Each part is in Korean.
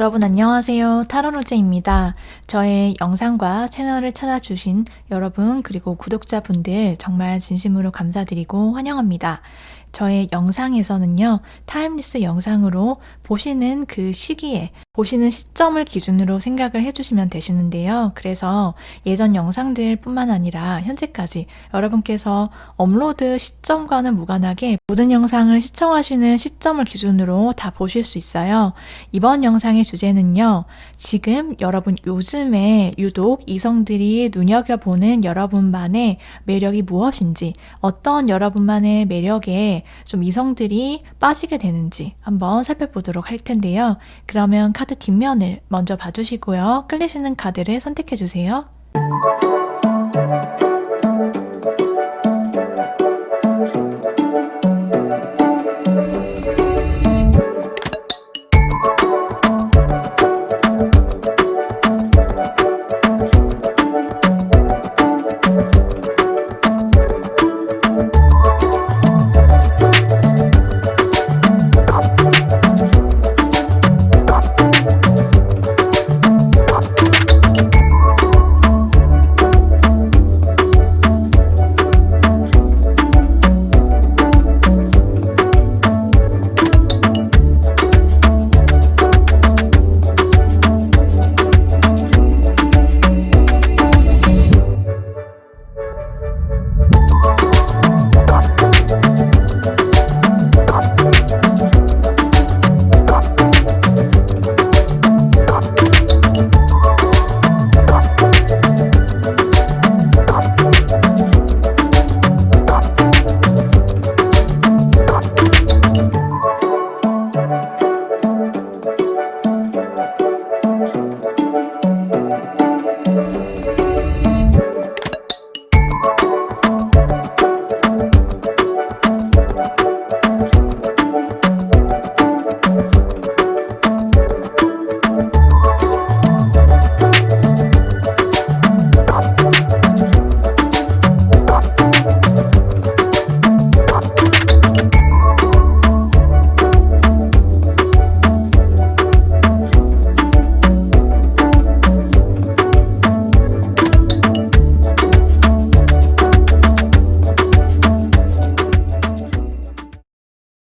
여러분 안녕하세요. 타로로제입니다. 저의 영상과 채널을 찾아주신 여러분 그리고 구독자분들 정말 진심으로 감사드리고 환영합니다. 저의 영상에서는요, 타임리스 영상으로 보시는 그 시기에, 보시는 시점을 기준으로 생각을 해주시면 되시는데요. 그래서 예전 영상들 뿐만 아니라 현재까지 여러분께서 업로드 시점과는 무관하게 모든 영상을 시청하시는 시점을 기준으로 다 보실 수 있어요. 이번 영상의 주제는요, 지금 여러분 요즘에 유독 이성들이 눈여겨보는 여러분만의 매력이 무엇인지, 어떤 여러분만의 매력에 좀 이성들이 빠지게 되는지 한번 살펴보도록 할 텐데요. 그러면 카드 뒷면을 먼저 봐주시고요. 끌리시는 카드를 선택해주세요.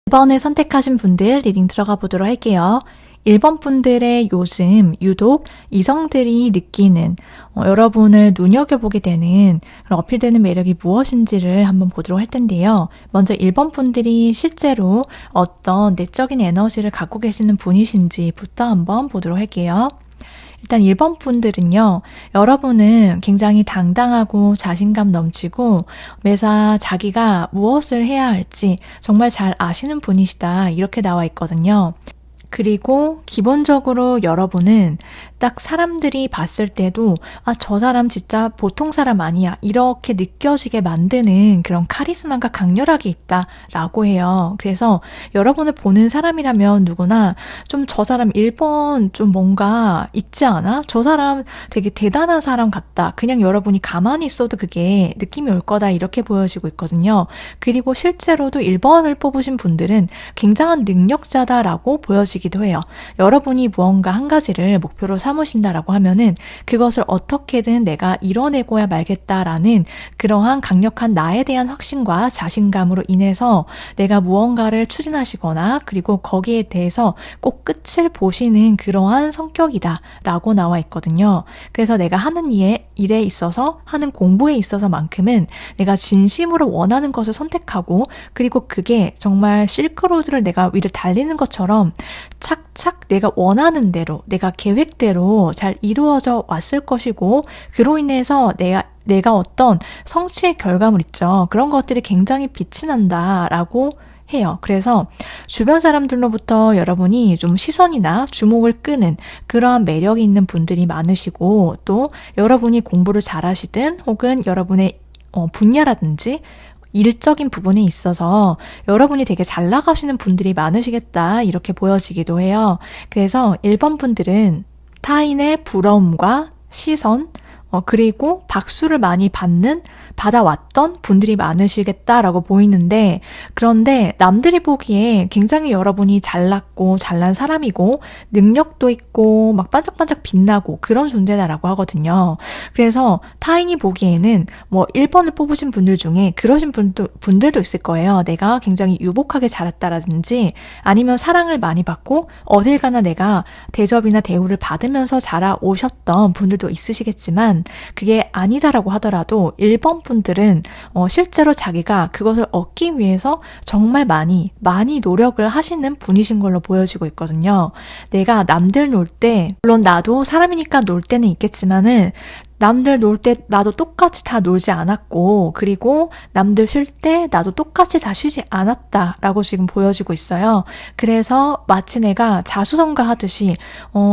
이번에 선택하신 분들 리딩 들어가 보도록 할게요. 1번 분들의 요즘 유독 이성들이 느끼는 여러분을 눈여겨보게 되는 그런 어필되는 매력이 무엇인지를 한번 보도록 할 텐데요. 먼저 1번 분들이 실제로 어떤 내적인 에너지를 갖고 계시는 분이신지부터 한번 보도록 할게요. 일단 1번 분들은요, 여러분은 굉장히 당당하고 자신감 넘치고 매사 자기가 무엇을 해야 할지 정말 잘 아시는 분이시다, 이렇게 나와 있거든요. 그리고 기본적으로 여러분은 딱 사람들이 봤을 때도 저 사람 진짜 보통 사람 아니야, 이렇게 느껴지게 만드는 그런 카리스마가 강렬하게 있다라고 해요. 그래서 여러분을 보는 사람이라면 누구나 좀 저 사람 1번 좀 뭔가 있지 않아? 저 사람 되게 대단한 사람 같다, 그냥 여러분이 가만히 있어도 그게 느낌이 올 거다, 이렇게 보여지고 있거든요. 그리고 실제로도 1번을 뽑으신 분들은 굉장한 능력자다라고 보여지기도 해요. 여러분이 무언가 한 가지를 목표로 삼으신다라고 하면은 그것을 어떻게든 내가 이뤄내고야 말겠다라는 그러한 강력한 나에 대한 확신과 자신감으로 인해서 내가 무언가를 추진하시거나 그리고 거기에 대해서 꼭 끝을 보시는 그러한 성격이다 라고 나와 있거든요. 그래서 내가 하는 일에 있어서, 하는 공부에 있어서만큼은 내가 진심으로 원하는 것을 선택하고, 그리고 그게 정말 실크로드를 내가 위를 달리는 것처럼 착착 내가 원하는 대로, 내가 계획대로 잘 이루어져 왔을 것이고, 그로 인해서 내가 어떤 성취의 결과물 있죠. 그런 것들이 굉장히 빛이 난다라고 해요. 그래서 주변 사람들로부터 여러분이 좀 시선이나 주목을 끄는 그러한 매력이 있는 분들이 많으시고, 또 여러분이 공부를 잘하시든 혹은 여러분의 분야라든지 일적인 부분에 있어서 여러분이 되게 잘 나가시는 분들이 많으시겠다, 이렇게 보여지기도 해요. 그래서 1번 분들은 타인의 부러움과 시선, 그리고 박수를 많이 받는 받아왔던 분들이 많으시겠다라고 보이는데, 그런데 남들이 보기에 굉장히 여러분이 잘났고 잘난 사람이고 능력도 있고 막 반짝반짝 빛나고 그런 존재다라고 하거든요. 그래서 타인이 보기에는 뭐 1번을 뽑으신 분들 중에 그러신 분들도 있을 거예요. 내가 굉장히 유복하게 자랐다라든지 아니면 사랑을 많이 받고 어딜 가나 내가 대접이나 대우를 받으면서 자라오셨던 분들도 있으시겠지만, 그게 아니다라고 하더라도 1번 분들은 실제로 자기가 그것을 얻기 위해서 정말 많이 노력을 하시는 분이신 걸로 보여지고 있거든요. 내가 남들 놀 때, 물론 나도 사람이니까 놀 때는 있겠지만은 남들 놀 때 나도 똑같이 다 놀지 않았고, 그리고 남들 쉴 때 나도 똑같이 다 쉬지 않았다라고 지금 보여지고 있어요. 그래서 마치 내가 자수성가하듯이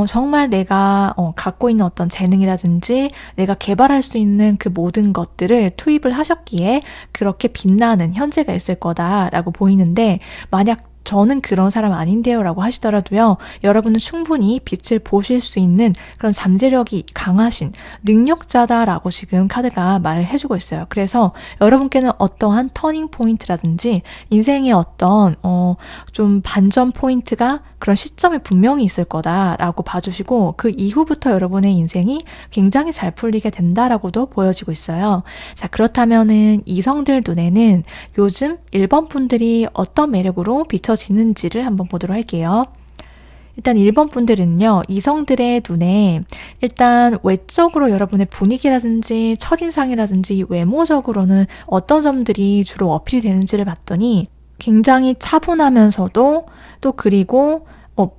정말 내가 갖고 있는 어떤 재능이라든지 내가 개발할 수 있는 그 모든 것들을 투입을 하셨기에 그렇게 빛나는 현재가 있을 거다라고 보이는데, 만약 저는 그런 사람 아닌데요 라고 하시더라도요, 여러분은 충분히 빛을 보실 수 있는 그런 잠재력이 강하신 능력자다라고 지금 카드가 말을 해주고 있어요. 그래서 여러분께는 어떠한 터닝 포인트라든지 인생의 어떤 좀 반전 포인트가, 그런 시점이 분명히 있을 거다라고 봐주시고, 그 이후부터 여러분의 인생이 굉장히 잘 풀리게 된다라고도 보여지고 있어요. 자, 그렇다면은 이성들 눈에는 요즘 1번 분들이 어떤 매력으로 비춰지는지를 한번 보도록 할게요. 일단 1번 분들은요, 이성들의 눈에 일단 외적으로 여러분의 분위기라든지 첫인상이라든지 외모적으로는 어떤 점들이 주로 어필이 되는지를 봤더니 굉장히 차분하면서도 또 그리고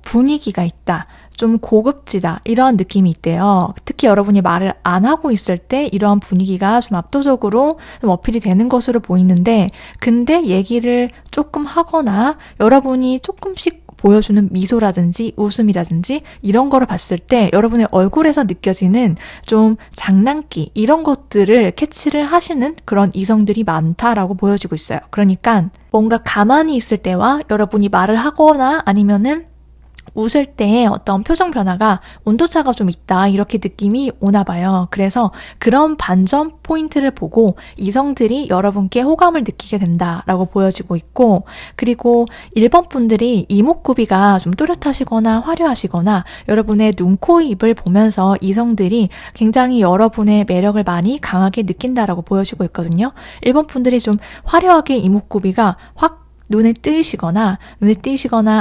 분위기가 있다, 좀 고급지다, 이런 느낌이 있대요. 특히 여러분이 말을 안 하고 있을 때 이러한 분위기가 좀 압도적으로 좀 어필이 되는 것으로 보이는데, 근데 얘기를 조금 하거나 여러분이 조금씩 보여주는 미소라든지 웃음이라든지 이런 거를 봤을 때 여러분의 얼굴에서 느껴지는 좀 장난기, 이런 것들을 캐치를 하시는 그런 이성들이 많다라고 보여지고 있어요. 그러니까 뭔가 가만히 있을 때와 여러분이 말을 하거나 아니면은 웃을 때 어떤 표정 변화가, 온도차가 좀 있다, 이렇게 느낌이 오나 봐요. 그래서 그런 반전 포인트를 보고 이성들이 여러분께 호감을 느끼게 된다라고 보여지고 있고, 그리고 1번 분들이 이목구비가 좀 또렷하시거나 화려하시거나 여러분의 눈, 코, 입을 보면서 이성들이 굉장히 여러분의 매력을 많이 강하게 느낀다라고 보여지고 있거든요. 1번 분들이 좀 화려하게 이목구비가 확 눈에 띄시거나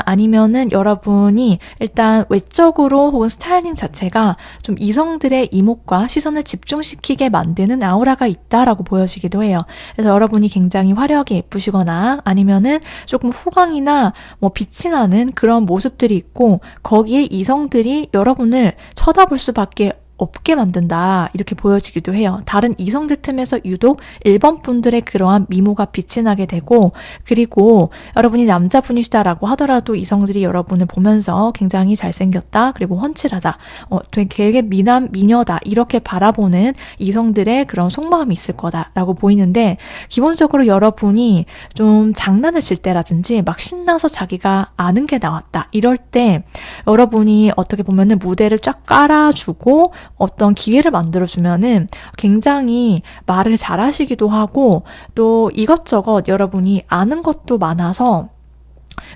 아니면은 여러분이 일단 외적으로 혹은 스타일링 자체가 좀 이성들의 이목과 시선을 집중시키게 만드는 아우라가 있다라고 보여지기도 해요. 그래서 여러분이 굉장히 화려하게 예쁘시거나 아니면은 조금 후광이나 뭐 빛이 나는 그런 모습들이 있고, 거기에 이성들이 여러분을 쳐다볼 수밖에 없게 만든다, 이렇게 보여지기도 해요. 다른 이성들 틈에서 유독 1번 분들의 그러한 미모가 빛이 나게 되고, 그리고 여러분이 남자분이시다라고 하더라도 이성들이 여러분을 보면서 굉장히 잘생겼다, 그리고 훤칠하다, 되게 미녀다, 이렇게 바라보는 이성들의 그런 속마음이 있을 거다라고 보이는데, 기본적으로 여러분이 좀 장난을 칠 때라든지 막 신나서 자기가 아는 게 나왔다, 이럴 때 여러분이 어떻게 보면은 무대를 쫙 깔아주고 어떤 기회를 만들어주면은 굉장히 말을 잘하시기도 하고, 또 이것저것 여러분이 아는 것도 많아서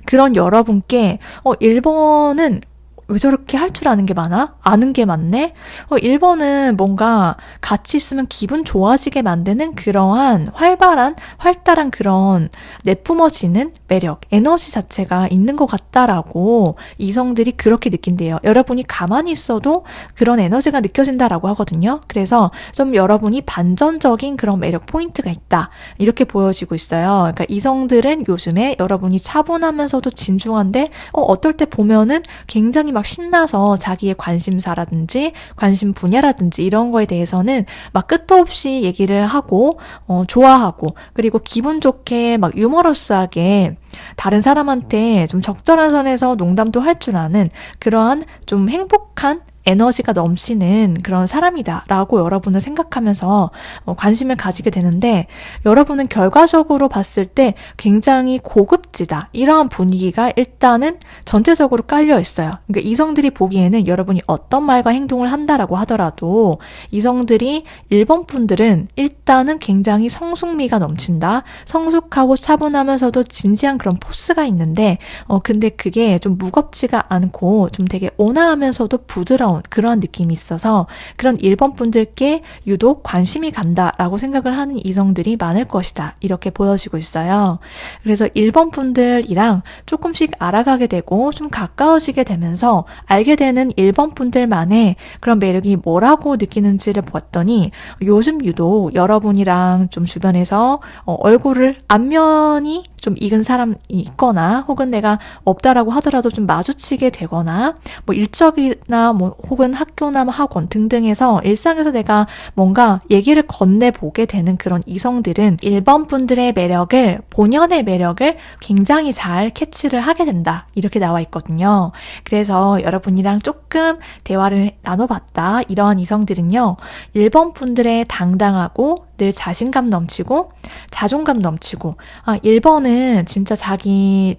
그런 여러분께 1번은 왜 저렇게 할 줄 아는 게 많아? 아는 게 많네? 1번은 뭔가 같이 있으면 기분 좋아지게 만드는 그러한 활달한 그런 내뿜어지는 매력, 에너지 자체가 있는 것 같다라고 이성들이 그렇게 느낀대요. 여러분이 가만히 있어도 그런 에너지가 느껴진다라고 하거든요. 그래서 좀 여러분이 반전적인 그런 매력 포인트가 있다, 이렇게 보여지고 있어요. 그러니까 이성들은 요즘에 여러분이 차분하면서도 진중한데 어떨 때 보면은 굉장히 막 신나서 자기의 관심사라든지 관심 분야라든지 이런 거에 대해서는 막 끝도 없이 얘기를 하고 좋아하고, 그리고 기분 좋게 막 유머러스하게 다른 사람한테 좀 적절한 선에서 농담도 할 줄 아는 그러한 좀 행복한 에너지가 넘치는 그런 사람이다라고 여러분을 생각하면서 관심을 가지게 되는데, 여러분은 결과적으로 봤을 때 굉장히 고급지다, 이러한 분위기가 일단은 전체적으로 깔려 있어요. 그러니까 이성들이 보기에는 여러분이 어떤 말과 행동을 한다라고 하더라도 이성들이 1번 분들은 일단은 굉장히 성숙미가 넘친다, 성숙하고 차분하면서도 진지한 그런 포스가 있는데 근데 그게 좀 무겁지가 않고 좀 되게 온화하면서도 부드러운 그러한 느낌이 있어서 그런 1번 분들께 유독 관심이 간다라고 생각을 하는 이성들이 많을 것이다, 이렇게 보여지고 있어요. 그래서 1번 분들이랑 조금씩 알아가게 되고 좀 가까워지게 되면서 알게 되는 1번 분들만의 그런 매력이 뭐라고 느끼는지를 봤더니, 요즘 유독 여러분이랑 좀 주변에서 얼굴을 안면이 좀 익은 사람이 있거나, 혹은 내가 없다라고 하더라도 좀 마주치게 되거나, 뭐 일적이나 뭐 혹은 학교나 뭐 학원 등등에서 일상에서 내가 뭔가 얘기를 건네보게 되는 그런 이성들은 1번 분들의 매력을, 본연의 매력을 굉장히 잘 캐치를 하게 된다, 이렇게 나와 있거든요. 그래서 여러분이랑 조금 대화를 나눠봤다, 이러한 이성들은요, 1번 분들의 당당하고 늘 자신감 넘치고 자존감 넘치고, 1번은 진짜 자기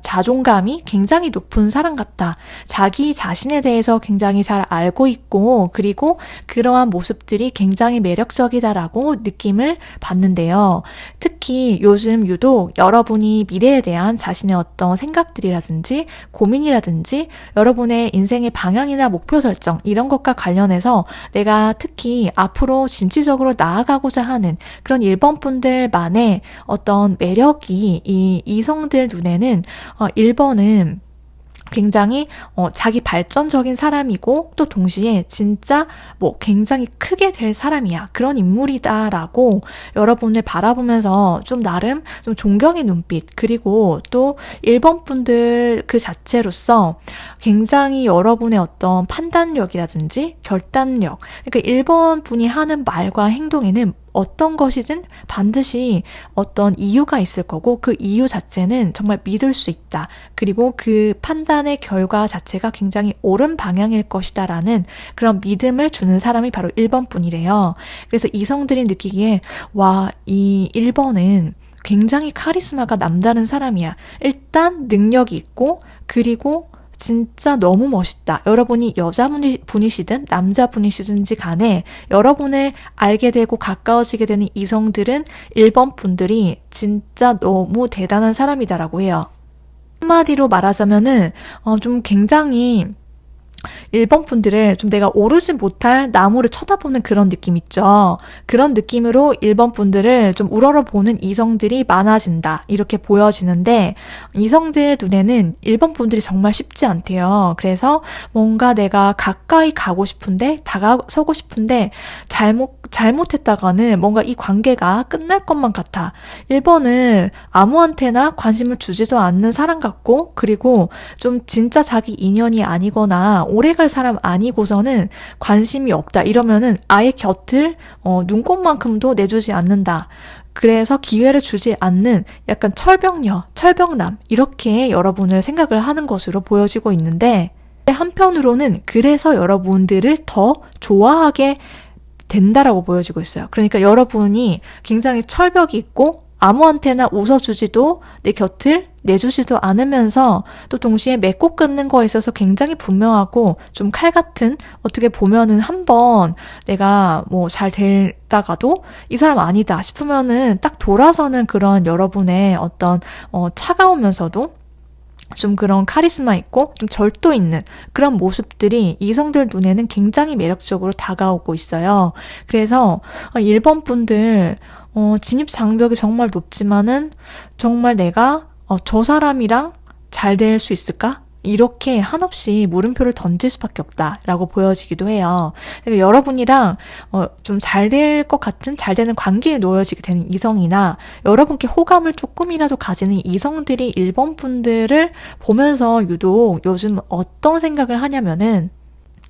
자존감이 굉장히 높은 사람 같다, 자기 자신에 대해서 굉장히 잘 알고 있고, 그리고 그러한 모습들이 굉장히 매력적이다라고 느낌을 받는데요. 특히 요즘 유독 여러분이 미래에 대한 자신의 어떤 생각들이라든지 고민이라든지 여러분의 인생의 방향이나 목표 설정, 이런 것과 관련해서 내가 특히 앞으로 진취적으로 나아가고자 하는 그런 1번 분들만의 어떤 매력이 이 이성들 눈에는 1번은 굉장히 자기 발전적인 사람이고, 또 동시에 진짜 뭐 굉장히 크게 될 사람이야, 그런 인물이다라고 여러분을 바라보면서 좀 나름 좀 존경의 눈빛, 그리고 또 1번 분들 그 자체로서 굉장히 여러분의 어떤 판단력이라든지 결단력, 그러니까 1번 분이 하는 말과 행동에는 어떤 것이든 반드시 어떤 이유가 있을 거고, 그 이유 자체는 정말 믿을 수 있다, 그리고 그 판단의 결과 자체가 굉장히 옳은 방향일 것이다 라는 그런 믿음을 주는 사람이 바로 1번 분이래요. 그래서 이성들이 느끼기에 와, 이 1번은 굉장히 카리스마가 남다른 사람이야, 일단 능력이 있고, 그리고 진짜 너무 멋있다. 여러분이 여자분이시든 남자분이시든지 간에 여러분을 알게 되고 가까워지게 되는 이성들은 1번 분들이 진짜 너무 대단한 사람이다라고 해요. 한마디로 말하자면은 좀 굉장히 1번 분들을 좀 내가 오르지 못할 나무를 쳐다보는 그런 느낌 있죠. 그런 느낌으로 1번 분들을 좀 우러러보는 이성들이 많아진다, 이렇게 보여지는데, 이성들 눈에는 1번 분들이 정말 쉽지 않대요. 그래서 뭔가 내가 가까이 가고 싶은데, 다가서고 싶은데 잘못했다가는 뭔가 이 관계가 끝날 것만 같아. 1번은 아무한테나 관심을 주지도 않는 사람 같고, 그리고 좀 진짜 자기 인연이 아니거나 오래갈 사람 아니고서는 관심이 없다, 이러면은 아예 곁을 눈곱만큼도 내주지 않는다. 그래서 기회를 주지 않는 약간 철벽녀, 철벽남, 이렇게 여러분을 생각을 하는 것으로 보여지고 있는데, 한편으로는 그래서 여러분들을 더 좋아하게 된다라고 보여지고 있어요. 그러니까 여러분이 굉장히 철벽이 있고 아무한테나 웃어주지도 내 곁을 내주지도 않으면서, 또 동시에 맺고 끊는 거에 있어서 굉장히 분명하고 좀 칼 같은, 어떻게 보면은 한번 내가 뭐 잘 되다가도 이 사람 아니다 싶으면은 딱 돌아서는 그런 여러분의 어떤 차가우면서도 좀 그런 카리스마 있고 좀 절도 있는 그런 모습들이 이성들 눈에는 굉장히 매력적으로 다가오고 있어요. 그래서 1번 분들 진입 장벽이 정말 높지만은 정말 내가 저 사람이랑 잘 될 수 있을까? 이렇게 한없이 물음표를 던질 수밖에 없다라고 보여지기도 해요. 그러니까 여러분이랑 좀 잘 될 것 같은, 잘 되는 관계에 놓여지게 되는 이성이나 여러분께 호감을 조금이라도 가지는 이성들이 1번 분들을 보면서 유독 요즘 어떤 생각을 하냐면은,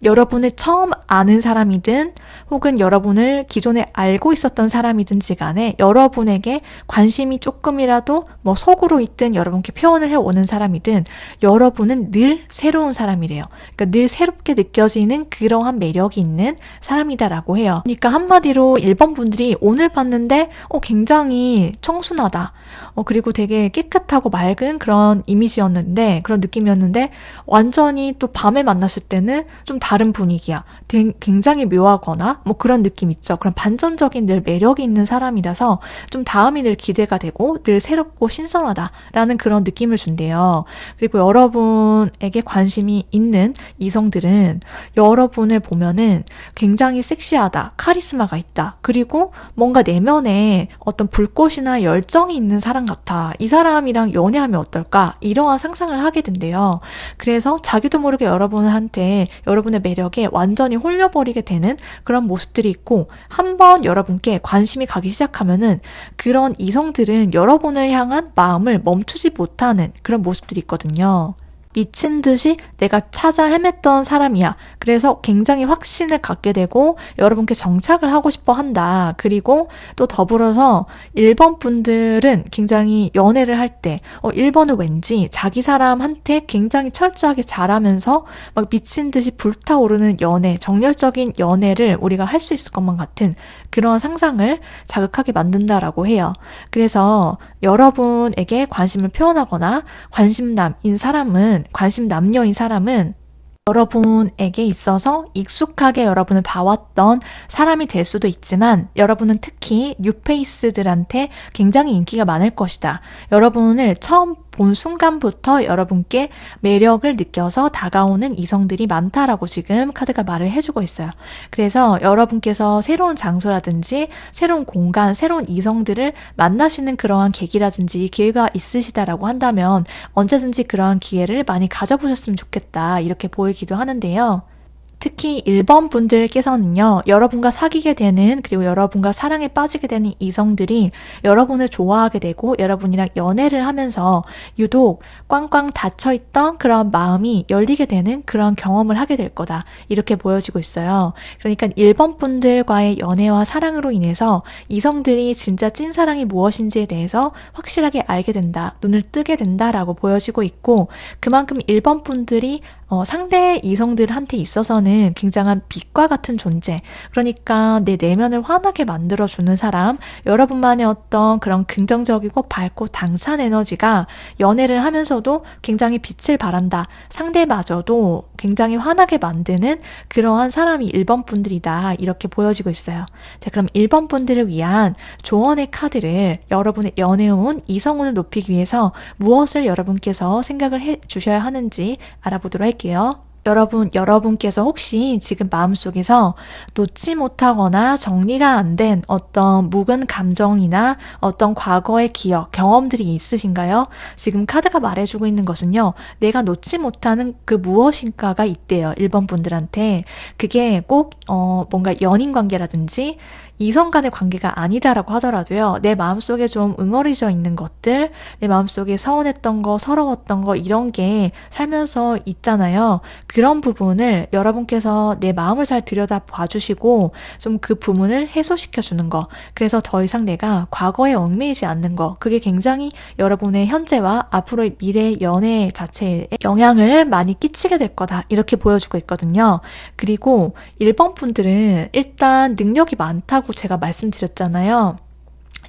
여러분을 처음 아는 사람이든 혹은 여러분을 기존에 알고 있었던 사람이든지 간에 여러분에게 관심이 조금이라도 뭐 속으로 있든 여러분께 표현을 해오는 사람이든 여러분은 늘 새로운 사람이래요. 그러니까 늘 새롭게 느껴지는 그러한 매력이 있는 사람이다라고 해요. 그러니까 한마디로 1번 분들이 오늘 봤는데 굉장히 청순하다. 그리고 되게 깨끗하고 맑은 그런 이미지였는데, 그런 느낌이었는데 완전히 또 밤에 만났을 때는 좀 다른 분위기야. 굉장히 묘하거나 뭐 그런 느낌 있죠. 그런 반전적인 늘 매력이 있는 사람이라서 좀 다음이 늘 기대가 되고 늘 새롭고 신선하다라는 그런 느낌을 준대요. 그리고 여러분에게 관심이 있는 이성들은 여러분을 보면은 굉장히 섹시하다, 카리스마가 있다, 그리고 뭔가 내면에 어떤 불꽃이나 열정이 있는 사람 같아. 이 사람이랑 연애하면 어떨까? 이러한 상상을 하게 된대요. 그래서 자기도 모르게 여러분한테 여러분의 매력에 완전히 홀려버리게 되는 그런 모습들이 있고, 한번 여러분께 관심이 가기 시작하면은 그런 이성들은 여러분을 향한 마음을 멈추지 못하는 그런 모습들이 있거든요. 미친 듯이 내가 찾아 헤맸던 사람이야. 그래서 굉장히 확신을 갖게 되고 여러분께 정착을 하고 싶어 한다. 그리고 또 더불어서 1번 분들은 굉장히 연애를 할 때 1번은 왠지 자기 사람한테 굉장히 철저하게 잘하면서 막 미친 듯이 불타오르는 연애, 정열적인 연애를 우리가 할 수 있을 것만 같은 그런 상상을 자극하게 만든다라고 해요. 그래서 여러분에게 관심을 표현하거나 관심 남녀인 사람은 여러분에게 있어서 익숙하게 여러분을 봐왔던 사람이 될 수도 있지만, 여러분은 특히 뉴페이스들한테 굉장히 인기가 많을 것이다. 여러분을 처음 본 순간부터 여러분께 매력을 느껴서 다가오는 이성들이 많다라고 지금 카드가 말을 해주고 있어요. 그래서 여러분께서 새로운 장소라든지 새로운 공간, 새로운 이성들을 만나시는 그러한 계기라든지 기회가 있으시다라고 한다면 언제든지 그러한 기회를 많이 가져보셨으면 좋겠다, 이렇게 보이기도 하는데요. 특히 1번 분들께서는요, 여러분과 사귀게 되는, 그리고 여러분과 사랑에 빠지게 되는 이성들이 여러분을 좋아하게 되고 여러분이랑 연애를 하면서 유독 꽝꽝 닫혀있던 그런 마음이 열리게 되는 그런 경험을 하게 될 거다, 이렇게 보여지고 있어요. 그러니까 1번 분들과의 연애와 사랑으로 인해서 이성들이 진짜 찐사랑이 무엇인지에 대해서 확실하게 알게 된다, 눈을 뜨게 된다라고 보여지고 있고, 그만큼 1번 분들이 상대 이성들한테 있어서는 굉장한 빛과 같은 존재, 그러니까 내 내면을 환하게 만들어주는 사람, 여러분만의 어떤 그런 긍정적이고 밝고 당찬 에너지가 연애를 하면서도 굉장히 빛을 발한다, 상대마저도 굉장히 환하게 만드는 그러한 사람이 1번 분들이다, 이렇게 보여지고 있어요. 자, 그럼 1번 분들을 위한 조언의 카드를, 여러분의 연애운, 이성운을 높이기 위해서 무엇을 여러분께서 생각을 해 주셔야 하는지 알아보도록 할게요. 여러분께서 혹시 지금 마음속에서 놓지 못하거나 정리가 안 된 어떤 묵은 감정이나 어떤 과거의 기억, 경험들이 있으신가요? 지금 카드가 말해주고 있는 것은요, 내가 놓지 못하는 그 무엇인가가 있대요, 1번 분들한테. 그게 꼭 뭔가 연인 관계라든지 이성 간의 관계가 아니다라고 하더라도요, 내 마음속에 좀 응어리져 있는 것들, 내 마음속에 서운했던 거, 서러웠던 거, 이런 게 살면서 있잖아요. 그런 부분을 여러분께서 내 마음을 잘 들여다 봐주시고 좀 그 부분을 해소시켜 주는 거, 그래서 더 이상 내가 과거에 얽매이지 않는 거, 그게 굉장히 여러분의 현재와 앞으로의 미래 연애 자체에 영향을 많이 끼치게 될 거다, 이렇게 보여주고 있거든요. 그리고 1번 분들은 일단 능력이 많다고 제가 말씀드렸잖아요.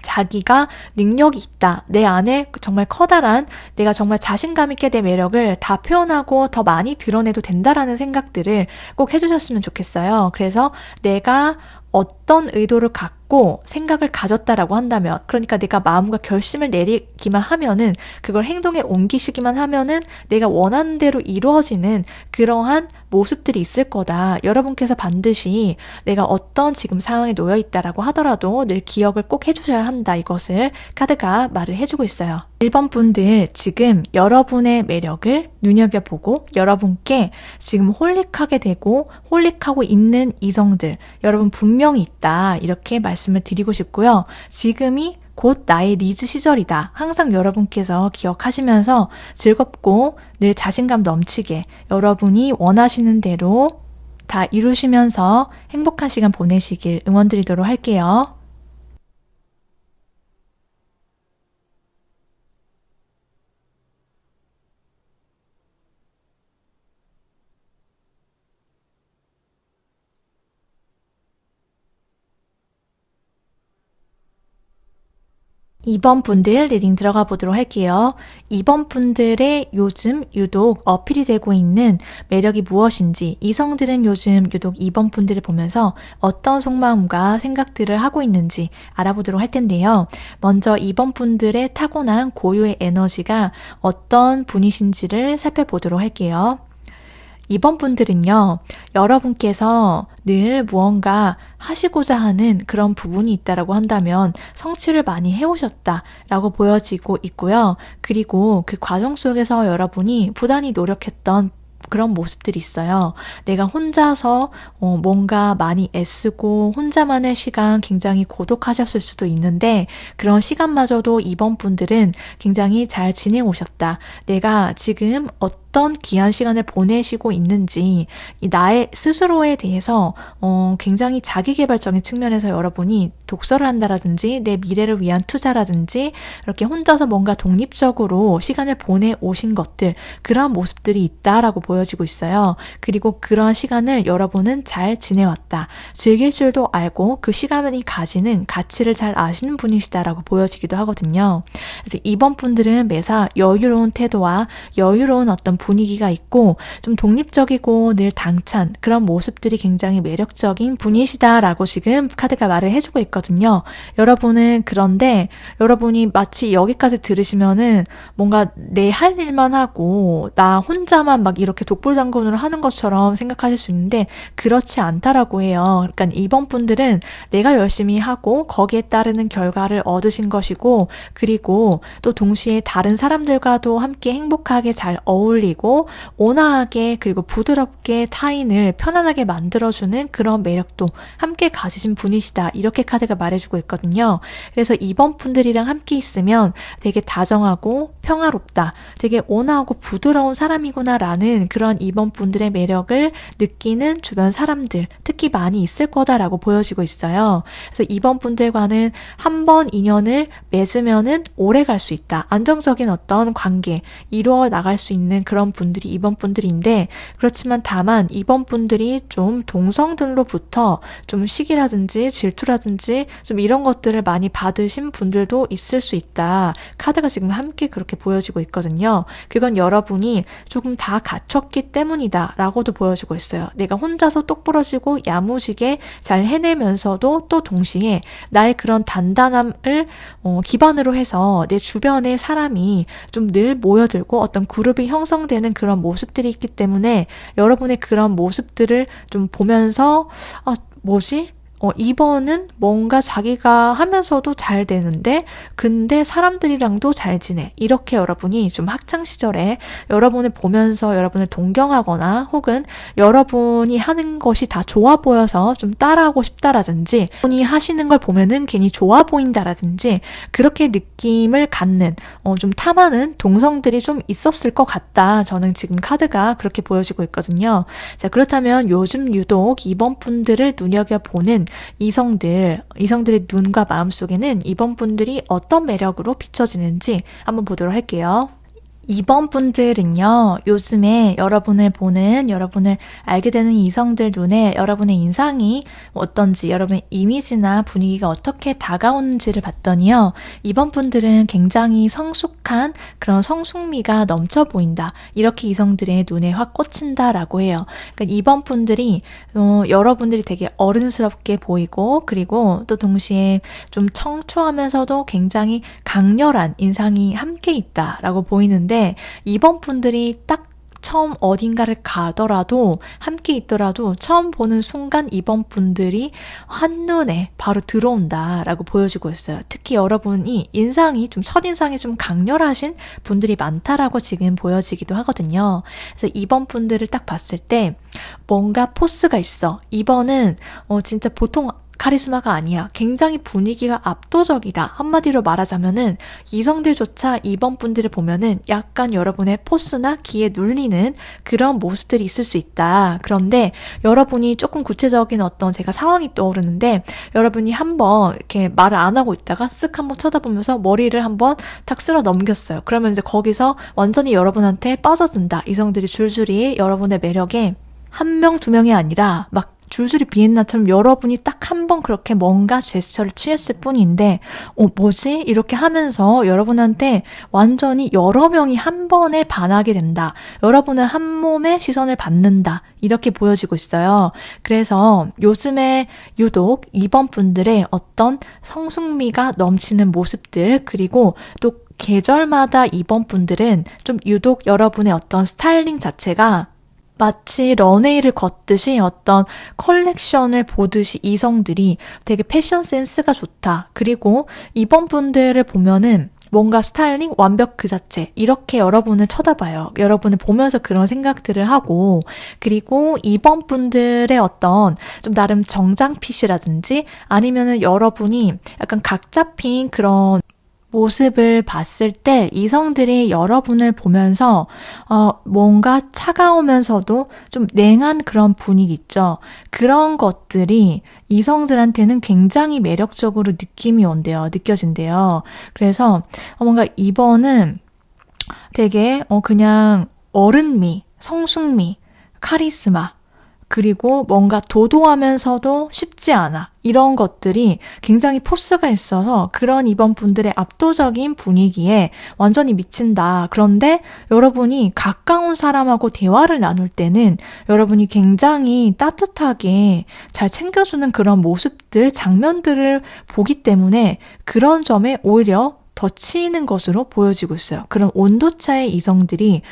자기가 능력이 있다, 내 안에 정말 커다란, 내가 정말 자신감 있게 내 매력을 다 표현하고 더 많이 드러내도 된다라는 생각들을 꼭 해주셨으면 좋겠어요. 그래서 내가 어떤 의도를 갖고 생각을 가졌다라고 한다면, 그러니까 내가 마음과 결심을 내리기만 하면은, 그걸 행동에 옮기시기만 하면은 내가 원하는 대로 이루어지는 그러한 모습들이 있을 거다. 여러분께서 반드시 내가 어떤 지금 상황에 놓여 있다라고 하더라도 늘 기억을 꼭 해주셔야 한다, 이것을 카드가 말을 해주고 있어요. 1번 분들, 지금 여러분의 매력을 눈여겨보고 여러분께 지금 홀릭하게 되고 홀릭하고 있는 이성들, 여러분 분명히 있다, 이렇게 말씀을 드리고 싶고요. 지금이 곧 나의 리즈 시절이다, 항상 여러분께서 기억하시면서 즐겁고 늘 자신감 넘치게 여러분이 원하시는 대로 다 이루시면서 행복한 시간 보내시길 응원드리도록 할게요. 이번 분들 리딩 들어가 보도록 할게요. 이번 분들의 요즘 유독 어필이 되고 있는 매력이 무엇인지, 이성들은 요즘 유독 이번 분들을 보면서 어떤 속마음과 생각들을 하고 있는지 알아보도록 할 텐데요. 먼저 이번 분들의 타고난 고유의 에너지가 어떤 분이신지를 살펴보도록 할게요. 이번 분들은요, 여러분께서 늘 무언가 하시고자 하는 그런 부분이 있다라고 한다면 성취를 많이 해오셨다라고 보여지고 있고요. 그리고 그 과정 속에서 여러분이 부단히 노력했던 그런 모습들이 있어요. 내가 혼자서 뭔가 많이 애쓰고 혼자만의 시간 굉장히 고독하셨을 수도 있는데 그런 시간마저도 이번 분들은 굉장히 잘 지내오셨다. 내가 지금 어떤 귀한 시간을 보내시고 있는지 이 나의 스스로에 대해서 굉장히 자기계발적인 측면에서 여러분이 독서를 한다라든지 내 미래를 위한 투자라든지 이렇게 혼자서 뭔가 독립적으로 시간을 보내오신 것들 그런 모습들이 있다라고 보여지고 있어요. 그리고 그러한 시간을 여러분은 잘 지내왔다. 즐길 줄도 알고 그 시간이 가지는 가치를 잘 아시는 분이시다라고 보여지기도 하거든요. 그래서 이번 분들은 매사 여유로운 태도와 여유로운 어떤 분위기가 있고 좀 독립적이고 늘 당찬 그런 모습들이 굉장히 매력적인 분이시다라고 지금 카드가 말을 해주고 있거든요. 여러분은 그런데 여러분이 마치 여기까지 들으시면은 뭔가 내 할 일만 하고 나 혼자만 막 이렇게 독불장군을 하는 것처럼 생각하실 수 있는데 그렇지 않다라고 해요. 그러니까 이번 분들은 내가 열심히 하고 거기에 따르는 결과를 얻으신 것이고 그리고 또 동시에 다른 사람들과도 함께 행복하게 잘 어울리고 온화하게 그리고 부드럽게 타인을 편안하게 만들어주는 그런 매력도 함께 가지신 분이시다. 이렇게 카드가 말해주고 있거든요. 그래서 이번 분들이랑 함께 있으면 되게 다정하고 평화롭다. 되게 온화하고 부드러운 사람이구나라는 그런 이번 분들의 매력을 느끼는 주변 사람들 특히 많이 있을 거다라고 보여지고 있어요. 그래서 이번 분들과는 한 번 인연을 맺으면은 오래 갈 수 있다. 안정적인 어떤 관계 이루어 나갈 수 있는 그런 분들이 이번 분들인데 그렇지만 다만 이번 분들이 좀 동성들로부터 좀 시기라든지 질투라든지 좀 이런 것들을 많이 받으신 분들도 있을 수 있다. 카드가 지금 함께 그렇게 보여지고 있거든요. 그건 여러분이 조금 다 갖췄기 때문이다 라고도 보여지고 있어요. 내가 혼자서 똑부러지고 야무지게 잘 해내면서도 또 동시에 나의 그런 단단함을 기반으로 해서 내 주변에 사람이 좀 늘 모여들고 어떤 그룹이 형성되는 그런 모습들이 있기 때문에 여러분의 그런 모습들을 좀 보면서 뭐지? 이번은 뭔가 자기가 하면서도 잘 되는데 근데 사람들이랑도 잘 지내. 이렇게 여러분이 좀 학창시절에 여러분을 보면서 여러분을 동경하거나 혹은 여러분이 하는 것이 다 좋아 보여서 좀 따라하고 싶다라든지 본인이 하시는 걸 보면은 괜히 좋아 보인다라든지 그렇게 느낌을 갖는 좀 탐하는 동성들이 좀 있었을 것 같다. 저는 지금 카드가 그렇게 보여지고 있거든요. 자, 그렇다면 요즘 유독 이번 분들을 눈여겨보는 이성들의 눈과 마음 속에는 이번 분들이 어떤 매력으로 비춰지는지 한번 보도록 할게요. 이번 분들은요, 요즘에 여러분을 보는, 여러분을 알게 되는 이성들 눈에 여러분의 인상이 어떤지, 여러분의 이미지나 분위기가 어떻게 다가오는지를 봤더니요, 이번 분들은 굉장히 성숙한 그런 성숙미가 넘쳐 보인다. 이렇게 이성들의 눈에 확 꽂힌다라고 해요. 그러니까 이번 분들이, 여러분들이 되게 어른스럽게 보이고, 그리고 또 동시에 좀 청초하면서도 굉장히 강렬한 인상이 함께 있다라고 보이는데, 이번 분들이 딱 처음 어딘가를 가더라도 함께 있더라도 처음 보는 순간 이번 분들이 한눈에 바로 들어온다라고 보여지고 있어요. 특히 여러분이 인상이 좀 첫인상이 좀 강렬하신 분들이 많다라고 지금 보여지기도 하거든요. 그래서 이번 분들을 딱 봤을 때 뭔가 포스가 있어. 이번은 진짜 보통 카리스마가 아니야. 굉장히 분위기가 압도적이다. 한마디로 말하자면은 이성들조차 2번 분들을 보면은 약간 여러분의 포스나 기에 눌리는 그런 모습들이 있을 수 있다. 그런데 여러분이 조금 구체적인 어떤 제가 상황이 떠오르는데 여러분이 한번 이렇게 말을 안 하고 있다가 쓱 한번 쳐다보면서 머리를 한번 탁 쓸어 넘겼어요. 그러면 이제 거기서 완전히 여러분한테 빠져든다. 이성들이 줄줄이 여러분의 매력에 한 명, 두 명이 아니라 막 줄줄이 비엔나처럼 여러분이 딱 한 번 그렇게 뭔가 제스처를 취했을 뿐인데 뭐지? 이렇게 하면서 여러분한테 완전히 여러 명이 한 번에 반하게 된다. 여러분은 한 몸의 시선을 받는다. 이렇게 보여지고 있어요. 그래서 요즘에 유독 2번 분들의 어떤 성숙미가 넘치는 모습들 그리고 또 계절마다 2번 분들은 좀 유독 여러분의 어떤 스타일링 자체가 마치 런웨이를 걷듯이 어떤 컬렉션을 보듯이 이성들이 되게 패션 센스가 좋다. 그리고 이번 분들을 보면은 뭔가 스타일링 완벽 그 자체 이렇게 여러분을 쳐다봐요. 여러분을 보면서 그런 생각들을 하고 그리고 이번 분들의 어떤 좀 나름 정장핏이라든지 아니면은 여러분이 약간 각 잡힌 그런 모습을 봤을 때 이성들이 여러분을 보면서 뭔가 차가우면서도 좀 냉한 그런 분위기 있죠. 그런 것들이 이성들한테는 굉장히 매력적으로 느껴진대요. 그래서 뭔가 이번은 되게 그냥 어른미, 성숙미, 카리스마 그리고 뭔가 도도하면서도 쉽지 않아. 이런 것들이 굉장히 포스가 있어서 그런 이번 분들의 압도적인 분위기에 완전히 미친다. 그런데 여러분이 가까운 사람하고 대화를 나눌 때는 여러분이 굉장히 따뜻하게 잘 챙겨주는 그런 모습들, 장면들을 보기 때문에 그런 점에 오히려 더 치이는 것으로 보여지고 있어요. 그런 온도차의 이성들이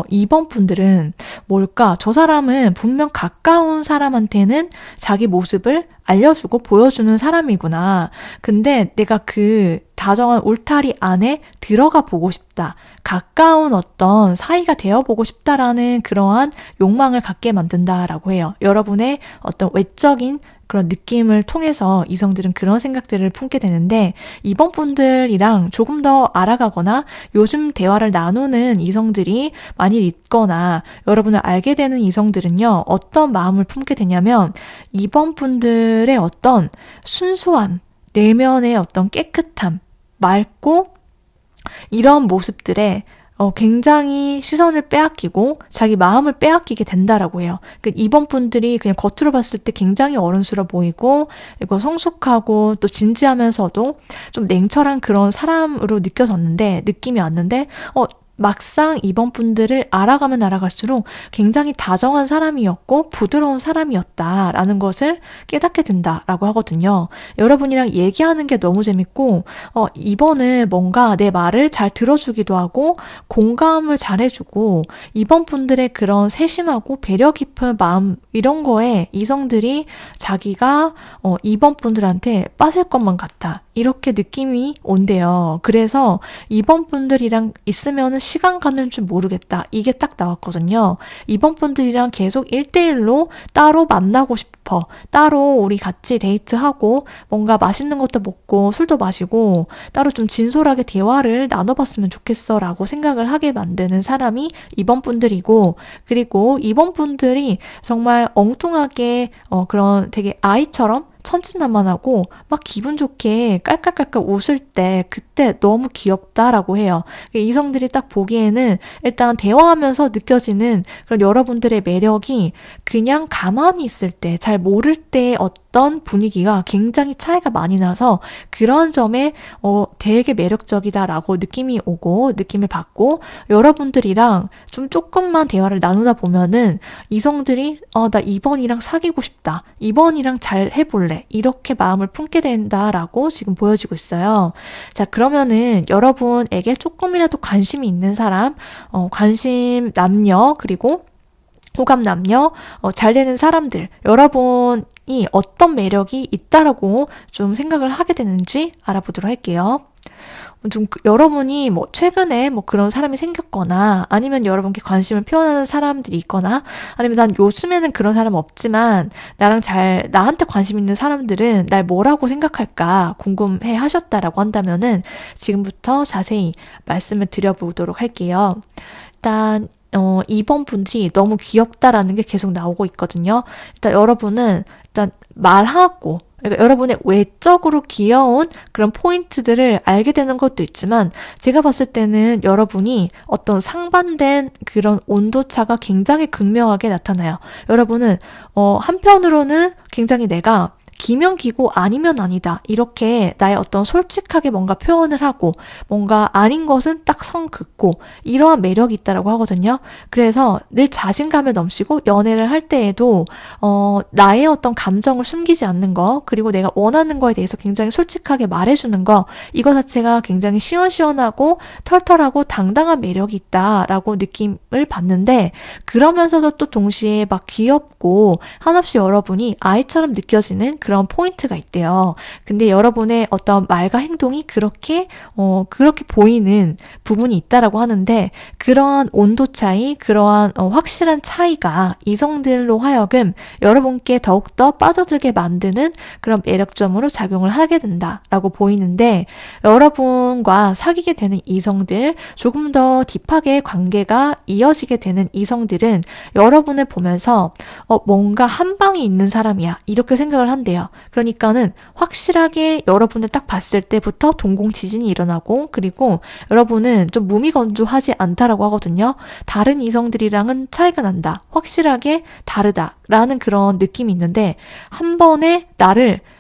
이번 분들은 뭘까? 저 사람은 분명 가까운 사람한테는 자기 모습을 알려주고 보여주는 사람이구나. 근데 내가 그 다정한 울타리 안에 들어가 보고 싶다. 가까운 어떤 사이가 되어보고 싶다라는 그러한 욕망을 갖게 만든다라고 해요. 여러분의 어떤 외적인 그런 느낌을 통해서 이성들은 그런 생각들을 품게 되는데 이번 분들이랑 조금 더 알아가거나 요즘 대화를 나누는 이성들이 많이 있거나 여러분을 알게 되는 이성들은요. 어떤 마음을 품게 되냐면 이번 분들의 어떤 순수함, 내면의 어떤 깨끗함, 맑고 이런 모습들에 굉장히 시선을 빼앗기고 자기 마음을 빼앗기게 된다라고 해요. 이번 분들이 그냥 겉으로 봤을 때 굉장히 어른스러워 보이고 그리고 성숙하고 또 진지하면서도 좀 냉철한 그런 사람으로 느낌이 왔는데 막상 이번 분들을 알아가면 알아갈수록 굉장히 다정한 사람이었고 부드러운 사람이었다라는 것을 깨닫게 된다라고 하거든요. 여러분이랑 얘기하는 게 너무 재밌고 이번은 뭔가 내 말을 잘 들어주기도 하고 공감을 잘해주고 이번 분들의 그런 세심하고 배려 깊은 마음 이런 거에 이성들이 자기가 이번 분들한테 빠질 것만 같아. 이렇게 느낌이 온대요. 그래서 이번 분들이랑 있으면 시간 가는 줄 모르겠다. 이게 딱 나왔거든요. 이번 분들이랑 계속 1대1로 따로 만나고 싶어. 따로 우리 같이 데이트하고 뭔가 맛있는 것도 먹고 술도 마시고 따로 좀 진솔하게 대화를 나눠봤으면 좋겠어 라고 생각을 하게 만드는 사람이 이번 분들이고 그리고 이번 분들이 정말 엉뚱하게 그런 되게 아이처럼 천진난만하고 막 기분 좋게 깔깔깔깔 웃을 때 그때 너무 귀엽다라고 해요. 이성들이 딱 보기에는 일단 대화하면서 느껴지는 그런 여러분들의 매력이 그냥 가만히 있을 때 잘 모를 때 어떤 분위기가 굉장히 차이가 많이 나서 그런 점에 되게 매력적이다라고 느낌을 받고 여러분들이랑 좀 조금만 대화를 나누다 보면은 이성들이 나 이번이랑 사귀고 싶다. 이번이랑 잘 해볼래. 이렇게 마음을 품게 된다라고 지금 보여지고 있어요. 자, 그러면은 여러분에게 조금이라도 관심이 있는 사람, 관심 남녀, 그리고 호감 남녀, 잘 되는 사람들, 여러분이 어떤 매력이 있다라고 좀 생각을 하게 되는지 알아보도록 할게요. 좀 여러분이 뭐 최근에 뭐 그런 사람이 생겼거나 아니면 여러분께 관심을 표현하는 사람들이 있거나 아니면 난 요즘에는 그런 사람 없지만 나한테 관심 있는 사람들은 날 뭐라고 생각할까 궁금해 하셨다라고 한다면은 지금부터 자세히 말씀을 드려보도록 할게요. 일단 2번 분들이 너무 귀엽다라는 게 계속 나오고 있거든요. 일단 여러분은 일단 말하고 그러니까 여러분의 외적으로 귀여운 그런 포인트들을 알게 되는 것도 있지만 제가 봤을 때는 여러분이 어떤 상반된 그런 온도차가 굉장히 극명하게 나타나요. 여러분은 한편으로는 굉장히 내가 기면 기고 아니면 아니다. 이렇게 나의 어떤 솔직하게 뭔가 표현을 하고 뭔가 아닌 것은 딱 선 긋고 이러한 매력이 있다라고 하거든요. 그래서 늘 자신감에 넘치고 연애를 할 때에도 나의 어떤 감정을 숨기지 않는 거 그리고 내가 원하는 거에 대해서 굉장히 솔직하게 말해주는 거 이거 자체가 굉장히 시원시원하고 털털하고 당당한 매력이 있다라고 느낌을 받는데 그러면서도 또 동시에 막 귀엽고 한없이 여러분이 아이처럼 느껴지는 그런 포인트가 있대요. 근데 여러분의 어떤 말과 행동이 그렇게 보이는 부분이 있다라고 하는데 그러한 온도 차이, 그러한 확실한 차이가 이성들로 하여금 여러분께 더욱더 빠져들게 만드는 그런 매력점으로 작용을 하게 된다라고 보이는데 여러분과 사귀게 되는 이성들, 조금 더 딥하게 관계가 이어지게 되는 이성들은 여러분을 보면서 뭔가 한 방이 있는 사람이야 이렇게 생각을 한대요. 그러니까는 확실하게 여러분을 딱 봤을 때부터 동공지진이 일어나고 그리고 여러분은 좀 무미건조하지 않다라고 하거든요. 다른 이성들이랑은 차이가 난다. 확실하게 다르다라는 그런 느낌이 있는데 한 번에